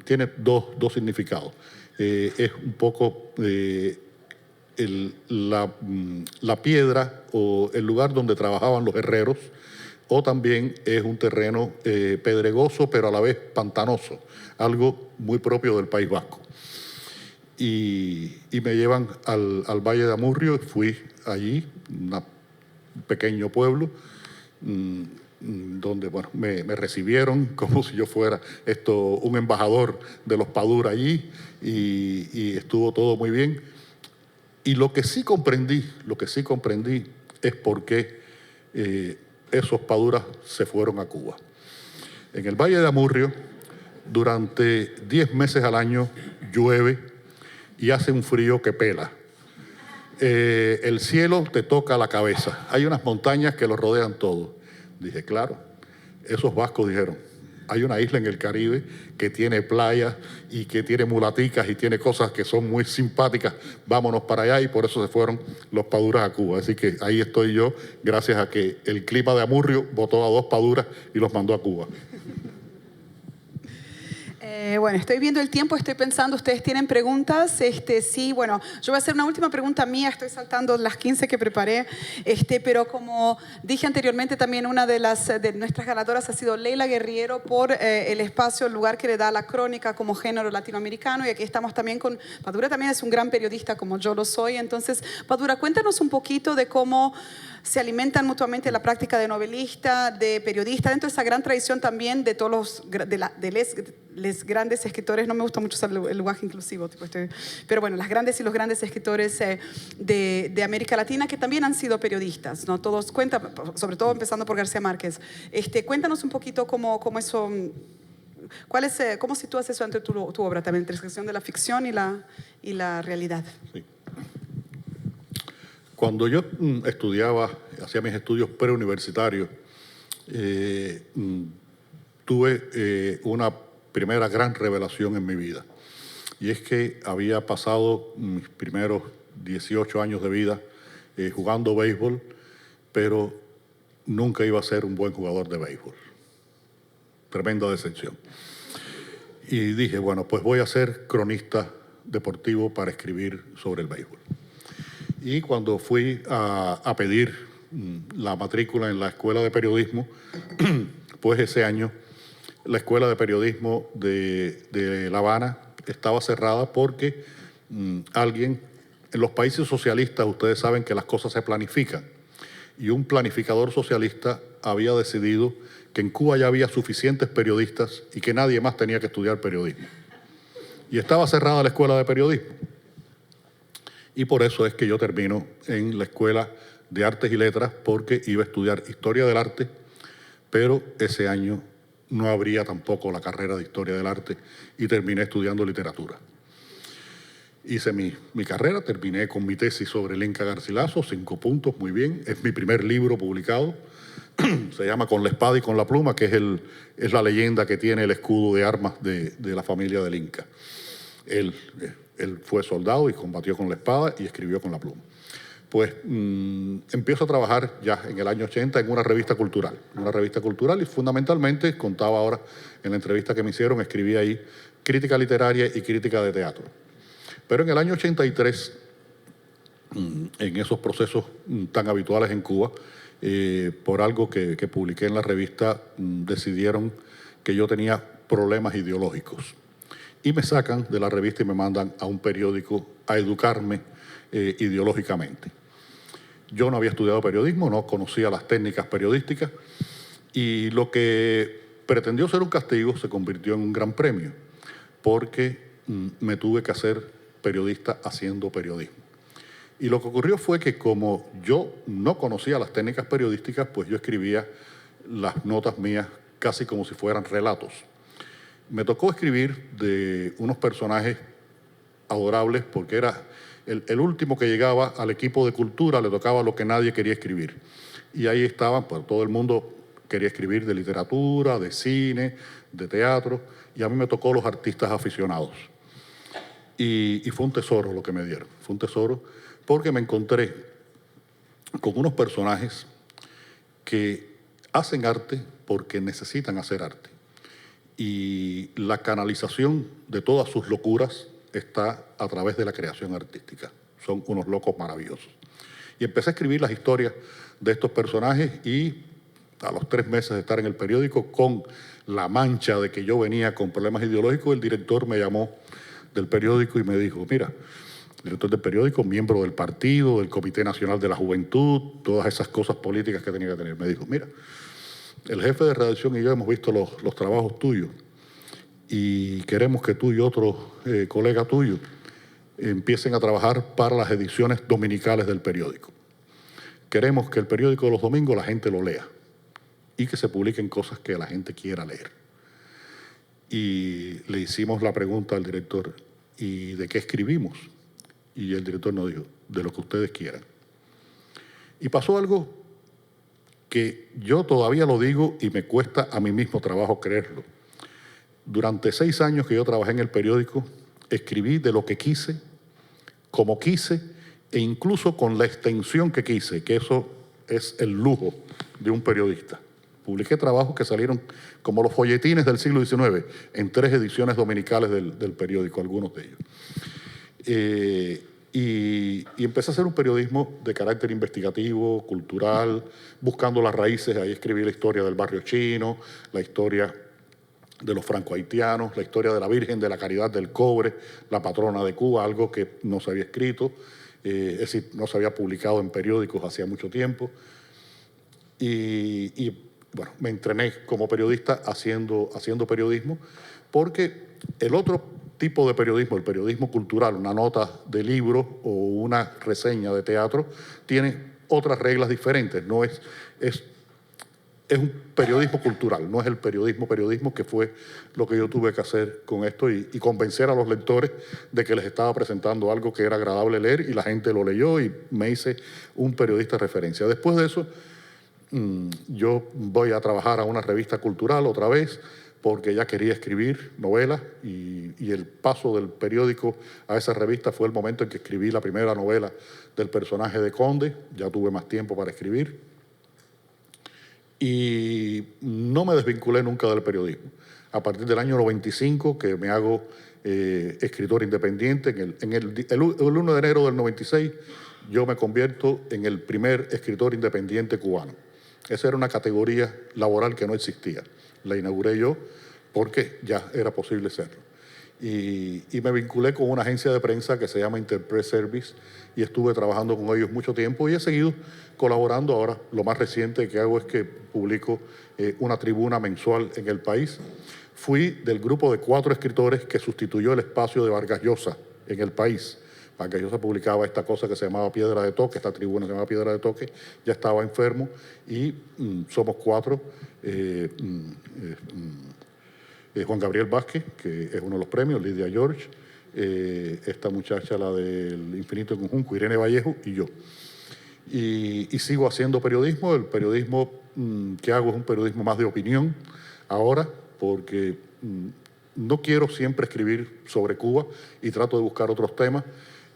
tiene dos significados. Es un poco la piedra o el lugar donde trabajaban los herreros, o también es un terreno pedregoso pero a la vez pantanoso, algo muy propio del País Vasco. Y me llevan al Valle de Amurrio, fui allí, un pequeño pueblo, donde bueno, me recibieron como si yo fuera un embajador de los Padura allí, y estuvo todo muy bien. Y lo que sí comprendí es por qué esos Paduras se fueron a Cuba. En el Valle de Amurrio, durante 10 meses al año llueve y hace un frío que pela. El cielo te toca la cabeza. Hay unas montañas que lo rodean todo. Dije, claro, esos vascos dijeron, hay una isla en el Caribe que tiene playas y que tiene mulaticas y tiene cosas que son muy simpáticas, vámonos para allá, y por eso se fueron los Paduras a Cuba. Así que ahí estoy yo, gracias a que el clima de Amurrio votó a 2 Paduras y los mandó a Cuba. Bueno, estoy viendo el tiempo, estoy pensando, ¿ustedes tienen preguntas? Sí, bueno, yo voy a hacer una última pregunta mía, estoy saltando las 15 que preparé, pero como dije anteriormente, también una de nuestras ganadoras ha sido Leila Guerriero por el espacio, el lugar que le da a la crónica como género latinoamericano, y aquí estamos también con Padura, también es un gran periodista como yo lo soy. Entonces, Padura, cuéntanos un poquito de cómo se alimentan mutuamente la práctica de novelista, de periodista, dentro de esa gran tradición también de todos les grandes escritores. No me gusta mucho usar el lenguaje inclusivo, pero bueno, las grandes y los grandes escritores de América Latina que también han sido periodistas, ¿no? Todos cuentan, sobre todo empezando por García Márquez. Cuéntanos un poquito cómo eso, cómo sitúas eso entre tu obra también, la intersección de la ficción y la realidad. Sí. Cuando yo estudiaba, hacía mis estudios preuniversitarios, tuve una primera gran revelación en mi vida. Y es que había pasado mis primeros 18 años de vida jugando béisbol, pero nunca iba a ser un buen jugador de béisbol. Tremenda decepción. Y dije, bueno, pues voy a ser cronista deportivo para escribir sobre el béisbol. Y cuando fui a pedir la matrícula en la Escuela de Periodismo, pues ese año la Escuela de Periodismo de La Habana estaba cerrada porque en los países socialistas ustedes saben que las cosas se planifican, y un planificador socialista había decidido que en Cuba ya había suficientes periodistas y que nadie más tenía que estudiar periodismo. Y estaba cerrada la Escuela de Periodismo. Y por eso es que yo termino en la Escuela de Artes y Letras, porque iba a estudiar Historia del Arte, pero ese año no habría tampoco la carrera de Historia del Arte y terminé estudiando Literatura. Hice mi carrera, terminé con mi tesis sobre el Inca Garcilaso, 5 puntos, muy bien. Es mi primer libro publicado, se llama Con la espada y con la pluma, que es la leyenda que tiene el escudo de armas de la familia del Inca. Él fue soldado y combatió con la espada y escribió con la pluma. Pues empiezo a trabajar ya en el año 80 en una revista cultural. Y fundamentalmente, contaba ahora en la entrevista que me hicieron, escribí ahí crítica literaria y crítica de teatro. Pero en el año 83, en esos procesos tan habituales en Cuba, por algo que publiqué en la revista, decidieron que yo tenía problemas ideológicos. Y me sacan de la revista y me mandan a un periódico a educarme ideológicamente. Yo no había estudiado periodismo, no conocía las técnicas periodísticas, y lo que pretendió ser un castigo se convirtió en un gran premio, porque me tuve que hacer periodista haciendo periodismo. Y lo que ocurrió fue que como yo no conocía las técnicas periodísticas, pues yo escribía las notas mías casi como si fueran relatos. Me tocó escribir de unos personajes adorables, porque era el último que llegaba al equipo de cultura, le tocaba lo que nadie quería escribir. Y ahí estaban, pues todo el mundo quería escribir de literatura, de cine, de teatro, y a mí me tocó los artistas aficionados. Y fue un tesoro lo que me dieron, fue un tesoro, porque me encontré con unos personajes que hacen arte porque necesitan hacer arte. Y la canalización de todas sus locuras está a través de la creación artística. son unos locos maravillosos. Y empecé a escribir las historias de estos personajes y a los 3 meses de estar en el periódico, con la mancha de que yo venía con problemas ideológicos, el director me llamó del periódico y me dijo, mira, director del periódico, miembro del partido, del Comité Nacional de la Juventud, todas esas cosas políticas que tenía que tener. Me dijo, mira, el jefe de redacción y yo hemos visto los trabajos tuyos y queremos que tú y otro colega tuyo empiecen a trabajar para las ediciones dominicales del periódico. Queremos que el periódico de los domingos la gente lo lea y que se publiquen cosas que la gente quiera leer. Y le hicimos la pregunta al director, ¿y de qué escribimos? Y el director nos dijo, de lo que ustedes quieran. Y pasó algo que yo todavía lo digo y me cuesta a mí mismo trabajo creerlo. Durante 6 años que yo trabajé en el periódico, escribí de lo que quise, como quise, e incluso con la extensión que quise, que eso es el lujo de un periodista. Publiqué trabajos que salieron como los folletines del siglo XIX, en 3 ediciones dominicales del periódico, algunos de ellos. Y empecé a hacer un periodismo de carácter investigativo, cultural, buscando las raíces. Ahí escribí la historia del barrio chino, la historia de los franco-haitianos, la historia de la Virgen de la Caridad del Cobre, la patrona de Cuba, algo que no se había escrito, es decir, no se había publicado en periódicos hacía mucho tiempo. Y bueno, me entrené como periodista haciendo periodismo, porque el otro tipo de periodismo, el periodismo cultural, una nota de libro o una reseña de teatro, tiene otras reglas diferentes. No es un periodismo cultural, no es el periodismo que fue lo que yo tuve que hacer con esto y convencer a los lectores de que les estaba presentando algo que era agradable leer, y la gente lo leyó y me hice un periodista de referencia. Después de eso, yo voy a trabajar a una revista cultural otra vez, porque ya quería escribir novelas, y el paso del periódico a esa revista fue el momento en que escribí la primera novela del personaje de Conde. Ya tuve más tiempo para escribir y no me desvinculé nunca del periodismo. A partir del año 95 que me hago escritor independiente, el 1 de enero del 96 yo me convierto en el primer escritor independiente cubano. Esa era una categoría laboral que no existía. La inauguré yo porque ya era posible serlo. Y me vinculé con una agencia de prensa que se llama Interpress Service y estuve trabajando con ellos mucho tiempo y he seguido colaborando. Ahora lo más reciente que hago es que publico una tribuna mensual en El País. Fui del grupo de 4 escritores que sustituyó el espacio de Vargas Llosa en El País. Vargas Llosa publicaba esta cosa que se llamaba Piedra de Toque, esta tribuna se llamaba Piedra de Toque, ya estaba enfermo y somos 4. Juan Gabriel Vázquez, que es uno de los premios, Lidia George, esta muchacha, la del Infinito en Conjunto, Irene Vallejo, y yo. Y sigo haciendo periodismo. El periodismo que hago es un periodismo más de opinión ahora, porque no quiero siempre escribir sobre Cuba y trato de buscar otros temas,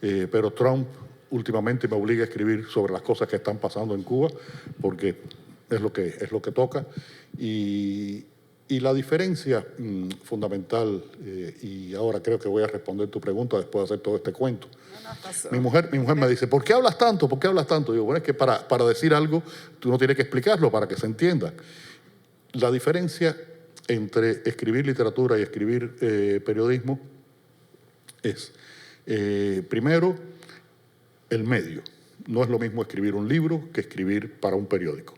pero Trump últimamente me obliga a escribir sobre las cosas que están pasando en Cuba, porque es lo que toca. Y la diferencia fundamental, y ahora creo que voy a responder tu pregunta después de hacer todo este cuento. Mi mujer me dice, ¿por qué hablas tanto? ¿Por qué hablas tanto? Digo, bueno, es que para decir algo tú no tienes que explicarlo para que se entienda. La diferencia entre escribir literatura y escribir periodismo es, primero, el medio. No es lo mismo escribir un libro que escribir para un periódico.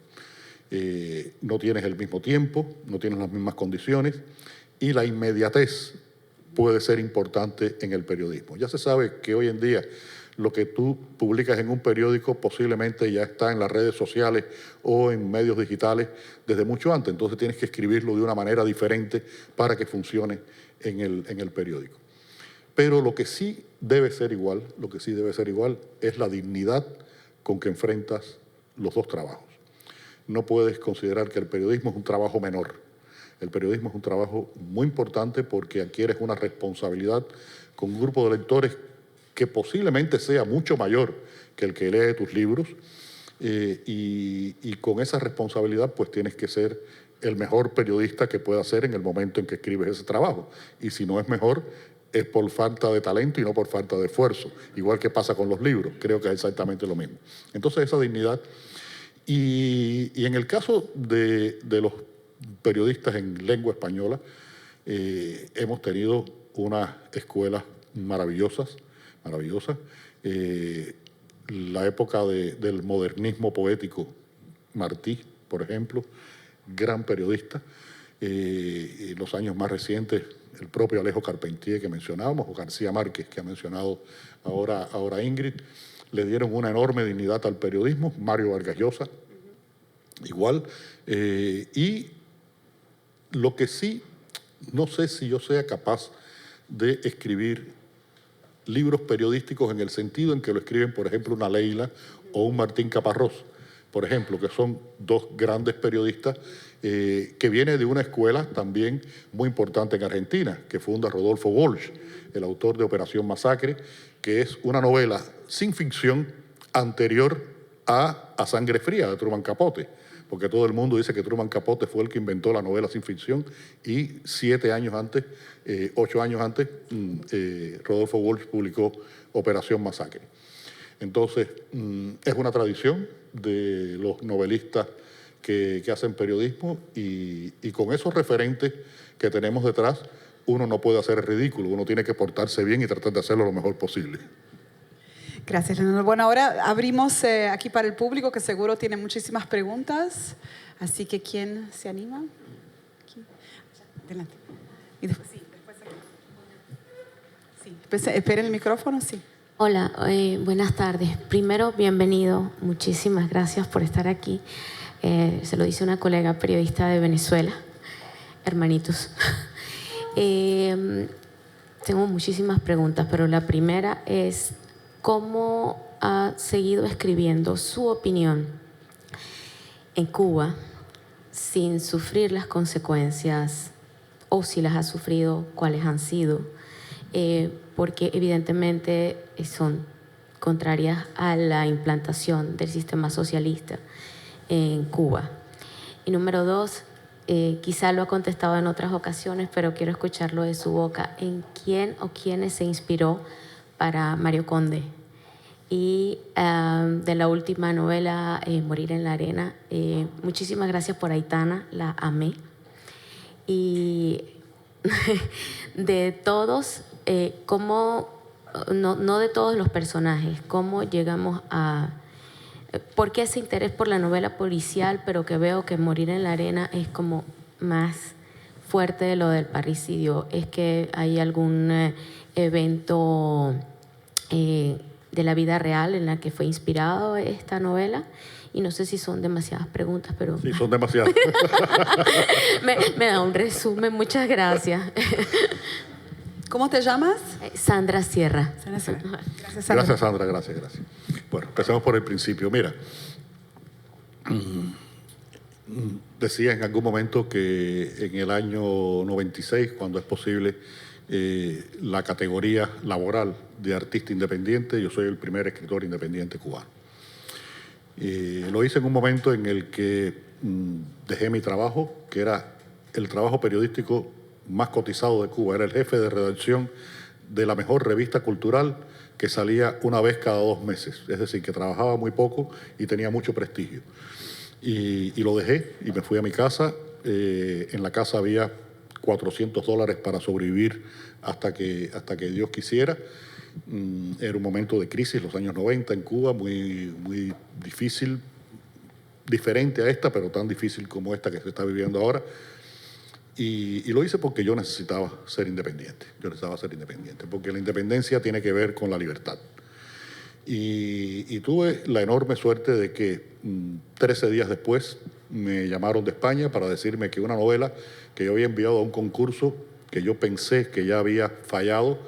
No tienes el mismo tiempo, no tienes las mismas condiciones y la inmediatez puede ser importante en el periodismo. Ya se sabe que hoy en día lo que tú publicas en un periódico posiblemente ya está en las redes sociales o en medios digitales desde mucho antes, entonces tienes que escribirlo de una manera diferente para que funcione en el periódico. Pero lo que sí debe ser igual, es la dignidad con que enfrentas los 2 trabajos. No puedes considerar que el periodismo es un trabajo menor. El periodismo es un trabajo muy importante porque adquieres una responsabilidad con un grupo de lectores que posiblemente sea mucho mayor que el que lee tus libros, y con esa responsabilidad pues tienes que ser el mejor periodista que pueda ser en el momento en que escribes ese trabajo. Y si no es mejor, es por falta de talento y no por falta de esfuerzo, igual que pasa con los libros, creo que es exactamente lo mismo. Entonces esa dignidad, y en el caso de los periodistas en lengua española, hemos tenido unas escuelas maravillosas. La época del modernismo poético, Martí, por ejemplo, gran periodista. Los años más recientes, el propio Alejo Carpentier que mencionábamos, o García Márquez, que ha mencionado ahora Ingrid, le dieron una enorme dignidad al periodismo. Mario Vargas Llosa, igual. Y lo que sí, no sé si yo sea capaz de escribir libros periodísticos en el sentido en que lo escriben, por ejemplo, una Leila o un Martín Caparrós, por ejemplo, que son dos grandes periodistas que viene de una escuela también muy importante en Argentina, que funda Rodolfo Walsh, el autor de Operación Masacre, que es una novela sin ficción anterior a Sangre Fría, de Truman Capote, porque todo el mundo dice que Truman Capote fue el que inventó la novela sin ficción y 8 años antes, Rodolfo Walsh publicó Operación Masacre. Entonces, es una tradición de los novelistas que hacen periodismo y con esos referentes que tenemos detrás, uno no puede hacer el ridículo, uno tiene que portarse bien y tratar de hacerlo lo mejor posible. Gracias, Leonor. Bueno, ahora abrimos aquí para el público que seguro tiene muchísimas preguntas. Así que, ¿quién se anima? Aquí. Adelante. Y después, sí, después aquí. Sí, después, esperen el micrófono, sí. Hola, buenas tardes. Primero, bienvenido. Muchísimas gracias por estar aquí. Se lo dice una colega periodista de Venezuela, hermanitos. Tengo muchísimas preguntas, pero la primera es cómo ha seguido escribiendo su opinión en Cuba sin sufrir las consecuencias, o si las ha sufrido, cuáles han sido, porque evidentemente son contrarias a la implantación del sistema socialista en Cuba. Y número dos, quizá lo ha contestado en otras ocasiones, pero quiero escucharlo de su boca. ¿En quién o quiénes se inspiró para Mario Conde? Y de la última novela, Morir en la arena, muchísimas gracias por Aitana, la amé. Y de todos, cómo, no de todos los personajes, cómo llegamos a... ¿Por qué ese interés por la novela policial, pero que veo que Morir en la arena es como más fuerte de lo del parricidio? ¿Es que hay algún evento de la vida real en la que fue inspirado esta novela? Y no sé si son demasiadas preguntas, pero... Sí, son demasiadas. me da un resumen, muchas gracias. ¿Cómo te llamas? Sandra Sierra. Gracias, Sandra. Gracias, Sandra, gracias. Bueno, empecemos por el principio. Mira, decía en algún momento que en el año 96, cuando es posible, la categoría laboral de artista independiente, yo soy el primer escritor independiente cubano. Lo hice en un momento en el que dejé mi trabajo, que era el trabajo periodístico más cotizado de Cuba. Era el jefe de redacción de la mejor revista cultural que salía una vez cada 2 meses. Es decir, que trabajaba muy poco y tenía mucho prestigio. Y lo dejé y me fui a mi casa. En la casa había $400 para sobrevivir hasta que Dios quisiera. Era un momento de crisis, los años 90 en Cuba, muy, muy difícil, diferente a esta, pero tan difícil como esta que se está viviendo ahora. Y lo hice porque yo necesitaba ser independiente. Porque la independencia tiene que ver con la libertad. Y tuve la enorme suerte de que 13 días después me llamaron de España para decirme que una novela que yo había enviado a un concurso que yo pensé que ya había fallado,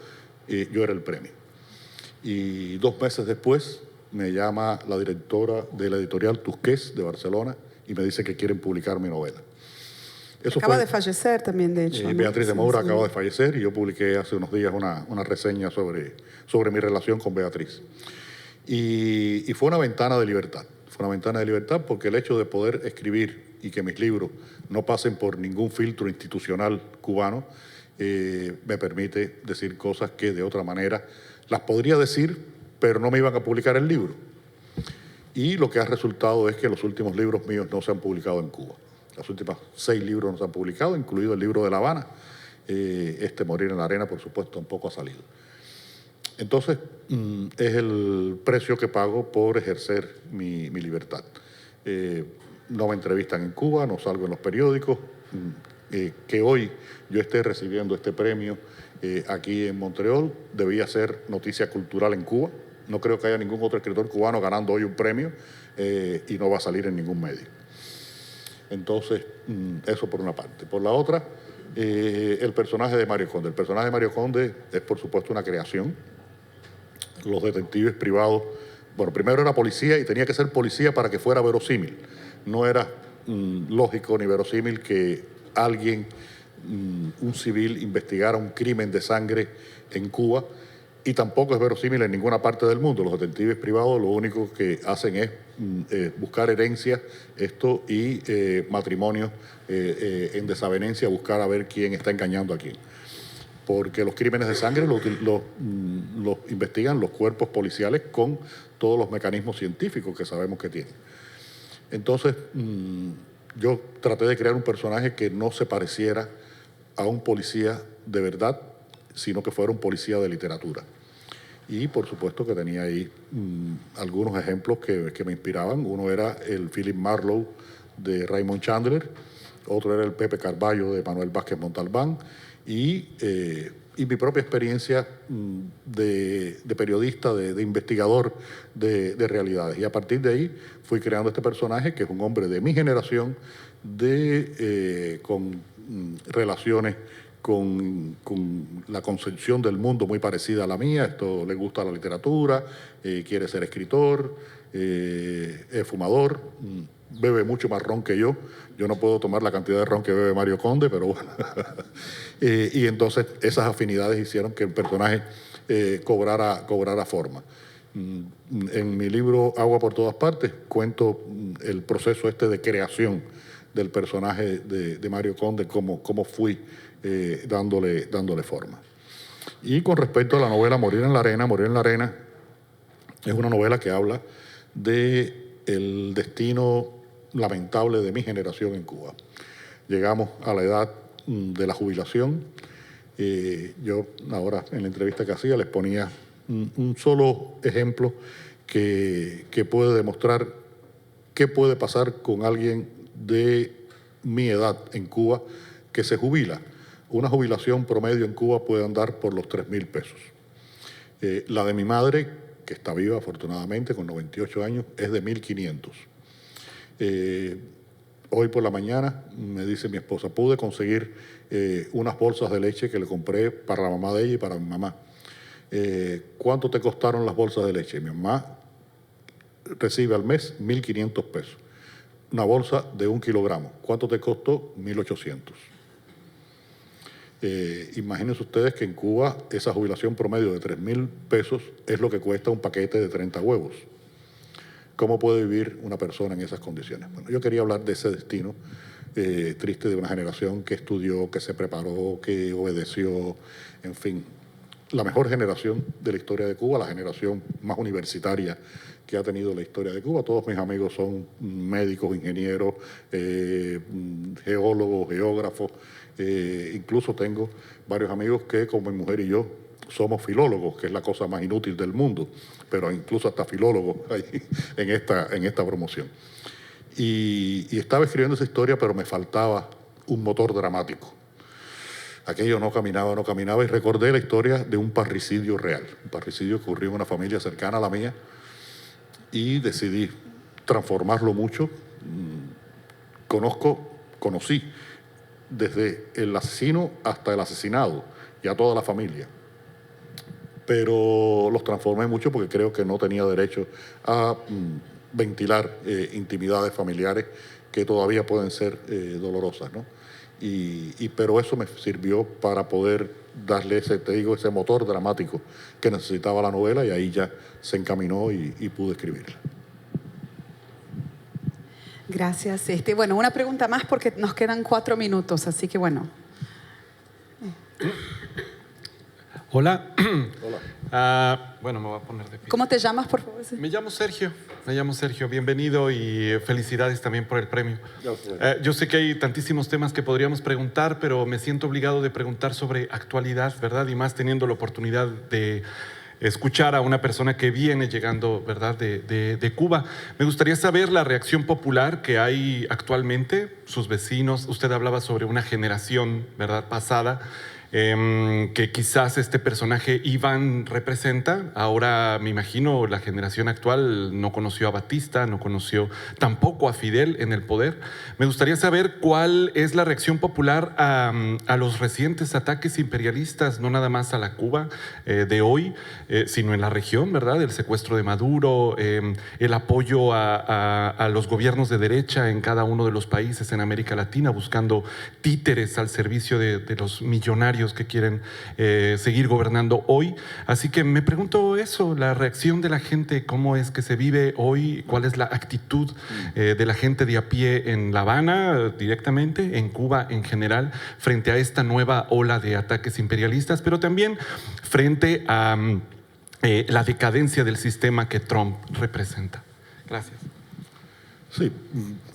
yo era el premio. Y 2 meses después me llama la directora de la editorial Tusqués de Barcelona y me dice que quieren publicar mi novela. Eso acaba de fallecer también, de hecho. Beatriz de Moura acaba de fallecer y yo publiqué hace unos días una reseña sobre mi relación con Beatriz. Y fue una ventana de libertad. Fue una ventana de libertad porque el hecho de poder escribir y que mis libros no pasen por ningún filtro institucional cubano me permite decir cosas que de otra manera las podría decir, pero no me iban a publicar el libro. Y lo que ha resultado es que los últimos libros míos no se han publicado en Cuba. Los últimos 6 libros no se han publicado, incluido el libro de La Habana. Morir en la arena, por supuesto, tampoco ha salido. Entonces, es el precio que pago por ejercer mi libertad. No me entrevistan en Cuba, no salgo en los periódicos. Que hoy yo esté recibiendo este premio aquí en Montreal debía ser noticia cultural en Cuba. No creo que haya ningún otro escritor cubano ganando hoy un premio y no va a salir en ningún medio. Entonces, eso por una parte. Por la otra, el personaje de Mario Conde. El personaje de Mario Conde es, por supuesto, una creación. Los detectives privados, bueno, primero era policía y tenía que ser policía para que fuera verosímil. No era lógico ni verosímil que alguien, un civil, investigara un crimen de sangre en Cuba, y tampoco es verosímil en ninguna parte del mundo. Los detectives privados lo único que hacen es buscar herencias, y matrimonios en desavenencia, buscar a ver quién está engañando a quién. Porque los crímenes de sangre los investigan los cuerpos policiales con todos los mecanismos científicos que sabemos que tienen. Entonces, yo traté de crear un personaje que no se pareciera a un policía de verdad, sino que fuera un policía de literatura. Y por supuesto que tenía ahí algunos ejemplos que me inspiraban. Uno era el Philip Marlowe de Raymond Chandler, otro era el Pepe Carballo de Manuel Vázquez Montalbán, y mi propia experiencia de periodista, de investigador de realidades. Y a partir de ahí fui creando este personaje, que es un hombre de mi generación, con relaciones con la concepción del mundo muy parecida a la mía. Le gusta la literatura, quiere ser escritor, es fumador, bebe mucho más ron que yo. Yo no puedo tomar la cantidad de ron que bebe Mario Conde, pero bueno. Y entonces esas afinidades hicieron que el personaje cobrara forma. En mi libro Agua por todas partes cuento el proceso de creación del personaje de Mario Conde, cómo fui dándole forma. Y con respecto a la novela Morir en la Arena es una novela que habla del destino lamentable de mi generación en Cuba. Llegamos a la edad de la jubilación. Yo ahora en la entrevista que hacía les ponía un solo ejemplo que puede demostrar qué puede pasar con alguien de mi edad en Cuba que se jubila. Una jubilación promedio en Cuba puede andar por los 3.000 pesos. La de mi madre, que está viva afortunadamente con 98 años, es de 1.500. Hoy por la mañana me dice mi esposa, pude conseguir unas bolsas de leche que le compré para la mamá de ella y para mi mamá. ¿Cuánto te costaron las bolsas de leche? Mi mamá recibe al mes 1.500 pesos. Una bolsa de 1 kilogramo. ¿Cuánto te costó? 1.800. Imagínense ustedes que en Cuba esa jubilación promedio de 3.000 pesos es lo que cuesta un paquete de 30 huevos. ¿Cómo puede vivir una persona en esas condiciones? Bueno, yo quería hablar de ese destino triste de una generación que estudió, que se preparó, que obedeció, en fin. La mejor generación de la historia de Cuba, la generación más universitaria que ha tenido la historia de Cuba. Todos mis amigos son médicos, ingenieros, geólogos, geógrafos. Incluso tengo varios amigos que, como mi mujer y yo, somos filólogos, que es la cosa más inútil del mundo, pero incluso hasta filólogos hay en esta promoción. Y estaba escribiendo esa historia, pero me faltaba un motor dramático. Aquello no caminaba, y recordé la historia de un parricidio real, un parricidio que ocurrió en una familia cercana a la mía, y decidí transformarlo mucho. Conocí desde el asesino hasta el asesinado y a toda la familia, pero los transformé mucho porque creo que no tenía derecho a ventilar intimidades familiares que todavía pueden ser dolorosas, ¿no? Pero eso me sirvió para poder darle ese motor dramático que necesitaba la novela, y ahí ya se encaminó y pude escribirla. Gracias. Bueno, una pregunta más porque nos quedan 4 minutos, así que bueno. Hola. Hola. Bueno, me voy a poner de pie. ¿Cómo te llamas, por favor? Sí. Me llamo Sergio. Bienvenido y felicidades también por el premio. Yo sé que hay tantísimos temas que podríamos preguntar, pero me siento obligado de preguntar sobre actualidad, ¿verdad? Y más teniendo la oportunidad de escuchar a una persona que viene llegando, ¿verdad?, de Cuba. Me gustaría saber la reacción popular que hay actualmente, sus vecinos. Usted hablaba sobre una generación, ¿verdad?, pasada, que quizás este personaje Iván representa. Ahora me imagino la generación actual no conoció a Batista, no conoció tampoco a Fidel en el poder. Me gustaría saber cuál es la reacción popular a los recientes ataques imperialistas, no nada más a la Cuba de hoy, sino en la región, ¿verdad? El secuestro de Maduro, el apoyo a los gobiernos de derecha en cada uno de los países en América Latina, buscando títeres al servicio de los millonarios que quieren seguir gobernando hoy. Así que me pregunto eso, la reacción de la gente, cómo es que se vive hoy, cuál es la actitud de la gente de a pie en La Habana directamente, en Cuba en general, frente a esta nueva ola de ataques imperialistas, pero también frente a la decadencia del sistema que Trump representa. Gracias. Sí,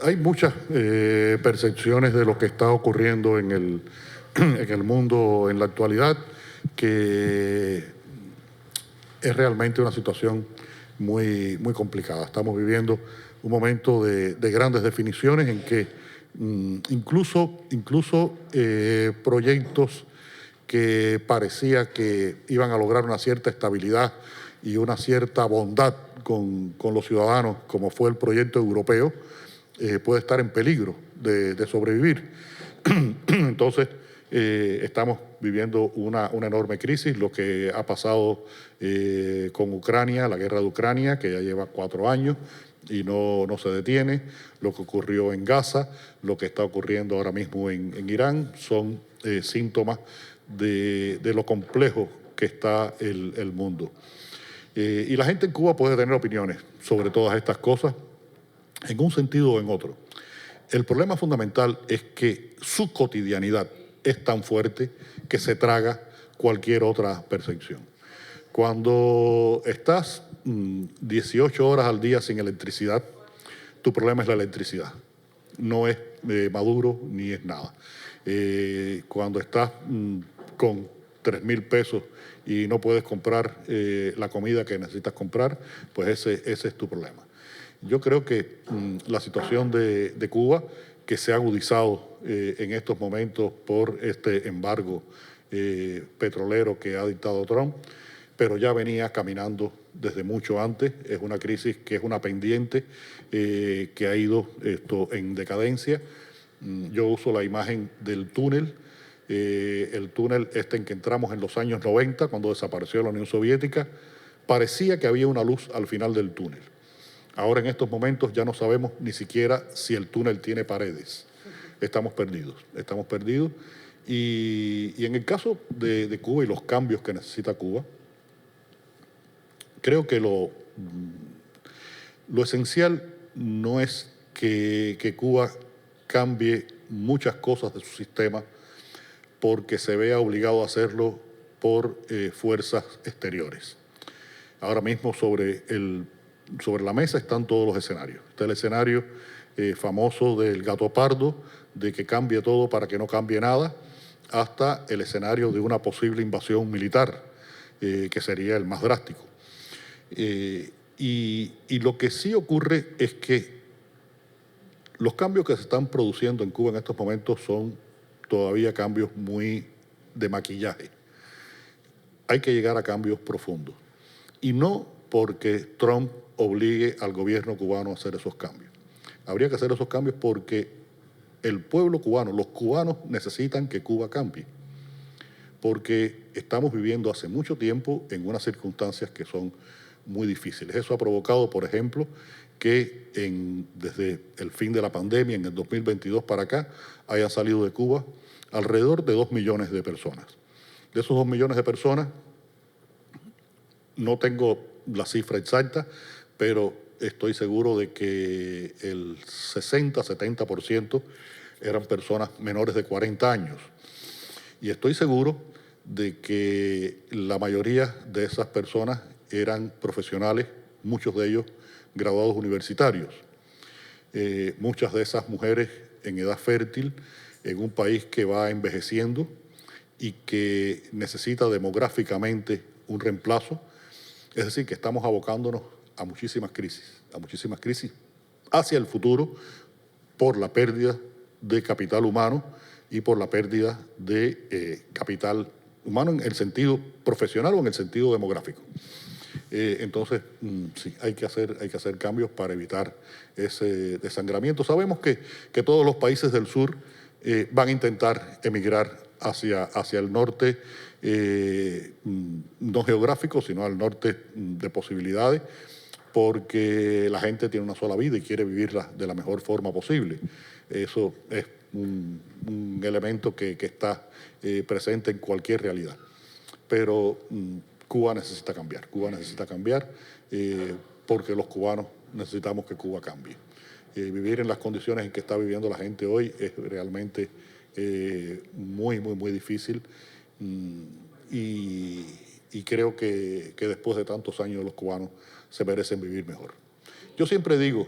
hay muchas percepciones de lo que está ocurriendo en el mundo en la actualidad, que es realmente una situación muy, muy complicada. Estamos viviendo un momento de grandes definiciones en que incluso proyectos que parecía que iban a lograr una cierta estabilidad y una cierta bondad con los ciudadanos, como fue el proyecto europeo, puede estar en peligro de sobrevivir. Entonces, estamos viviendo una enorme crisis, lo que ha pasado con Ucrania, la guerra de Ucrania, que ya lleva 4 años y no se detiene, lo que ocurrió en Gaza, lo que está ocurriendo ahora mismo en Irán, son síntomas de lo complejo que está el mundo. Y la gente en Cuba puede tener opiniones sobre todas estas cosas, en un sentido o en otro. El problema fundamental es que su cotidianidad es tan fuerte que se traga cualquier otra percepción. Cuando estás 18 horas al día sin electricidad, tu problema es la electricidad. No es Maduro ni es nada. Cuando estás con 3,000 pesos y no puedes comprar la comida que necesitas comprar, pues ese es tu problema. Yo creo que la situación de Cuba, que se ha agudizado en estos momentos por este embargo petrolero que ha dictado Trump, pero ya venía caminando desde mucho antes. Es una crisis que es una pendiente que ha ido en decadencia. Yo uso la imagen del túnel. El túnel en que entramos en los años 90, cuando desapareció la Unión Soviética, parecía que había una luz al final del túnel. Ahora en estos momentos ya no sabemos ni siquiera si el túnel tiene paredes. Estamos perdidos. Y en el caso de Cuba y los cambios que necesita Cuba, creo que lo esencial no es que Cuba cambie muchas cosas de su sistema porque se vea obligado a hacerlo por fuerzas exteriores. Ahora mismo sobre la mesa están todos los escenarios. Está el escenario famoso del gato pardo, de que cambie todo para que no cambie nada, hasta el escenario de una posible invasión militar, que sería el más drástico. Y lo que sí ocurre es que los cambios que se están produciendo en Cuba en estos momentos son todavía cambios muy de maquillaje. Hay que llegar a cambios profundos. Y no porque Trump obligue al gobierno cubano a hacer esos cambios. Habría que hacer esos cambios porque el pueblo cubano, los cubanos necesitan que Cuba cambie. Porque estamos viviendo hace mucho tiempo en unas circunstancias que son muy difíciles. Eso ha provocado, por ejemplo, que desde el fin de la pandemia, en el 2022 para acá, hayan salido de Cuba alrededor de 2 millones de personas. De esos 2 millones de personas, no tengo la cifra exacta, pero estoy seguro de que el 60-70% eran personas menores de 40 años. Y estoy seguro de que la mayoría de esas personas eran profesionales, muchos de ellos graduados universitarios. Muchas de esas mujeres en edad fértil, en un país que va envejeciendo y que necesita demográficamente un reemplazo. Es decir, que estamos abocándonos a muchísimas crisis hacia el futuro por la pérdida de capital humano y por la pérdida de capital humano en el sentido profesional o en el sentido demográfico. Entonces, sí, hay que hacer cambios para evitar ese desangramiento. Sabemos que todos los países del sur van a intentar emigrar hacia el norte, no geográfico, sino al norte de posibilidades, porque la gente tiene una sola vida y quiere vivirla de la mejor forma posible. Eso es un elemento que está presente en cualquier realidad. Pero Cuba necesita cambiar porque los cubanos necesitamos que Cuba cambie. Vivir en las condiciones en que está viviendo la gente hoy es realmente muy difícil y creo que después de tantos años los cubanos se merecen vivir mejor. Yo siempre digo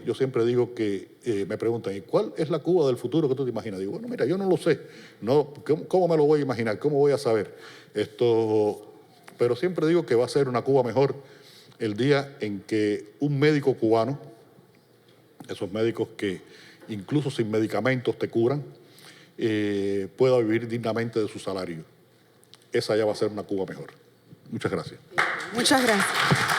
que me preguntan, ¿y cuál es la Cuba del futuro que tú te imaginas? Digo, bueno, mira, yo no lo sé. No, ¿cómo me lo voy a imaginar? ¿Cómo voy a saber esto? Pero siempre digo que va a ser una Cuba mejor el día en que un médico cubano, esos médicos que incluso sin medicamentos te curan, pueda vivir dignamente de su salario. Esa ya va a ser una Cuba mejor. Muchas gracias. Muchas gracias.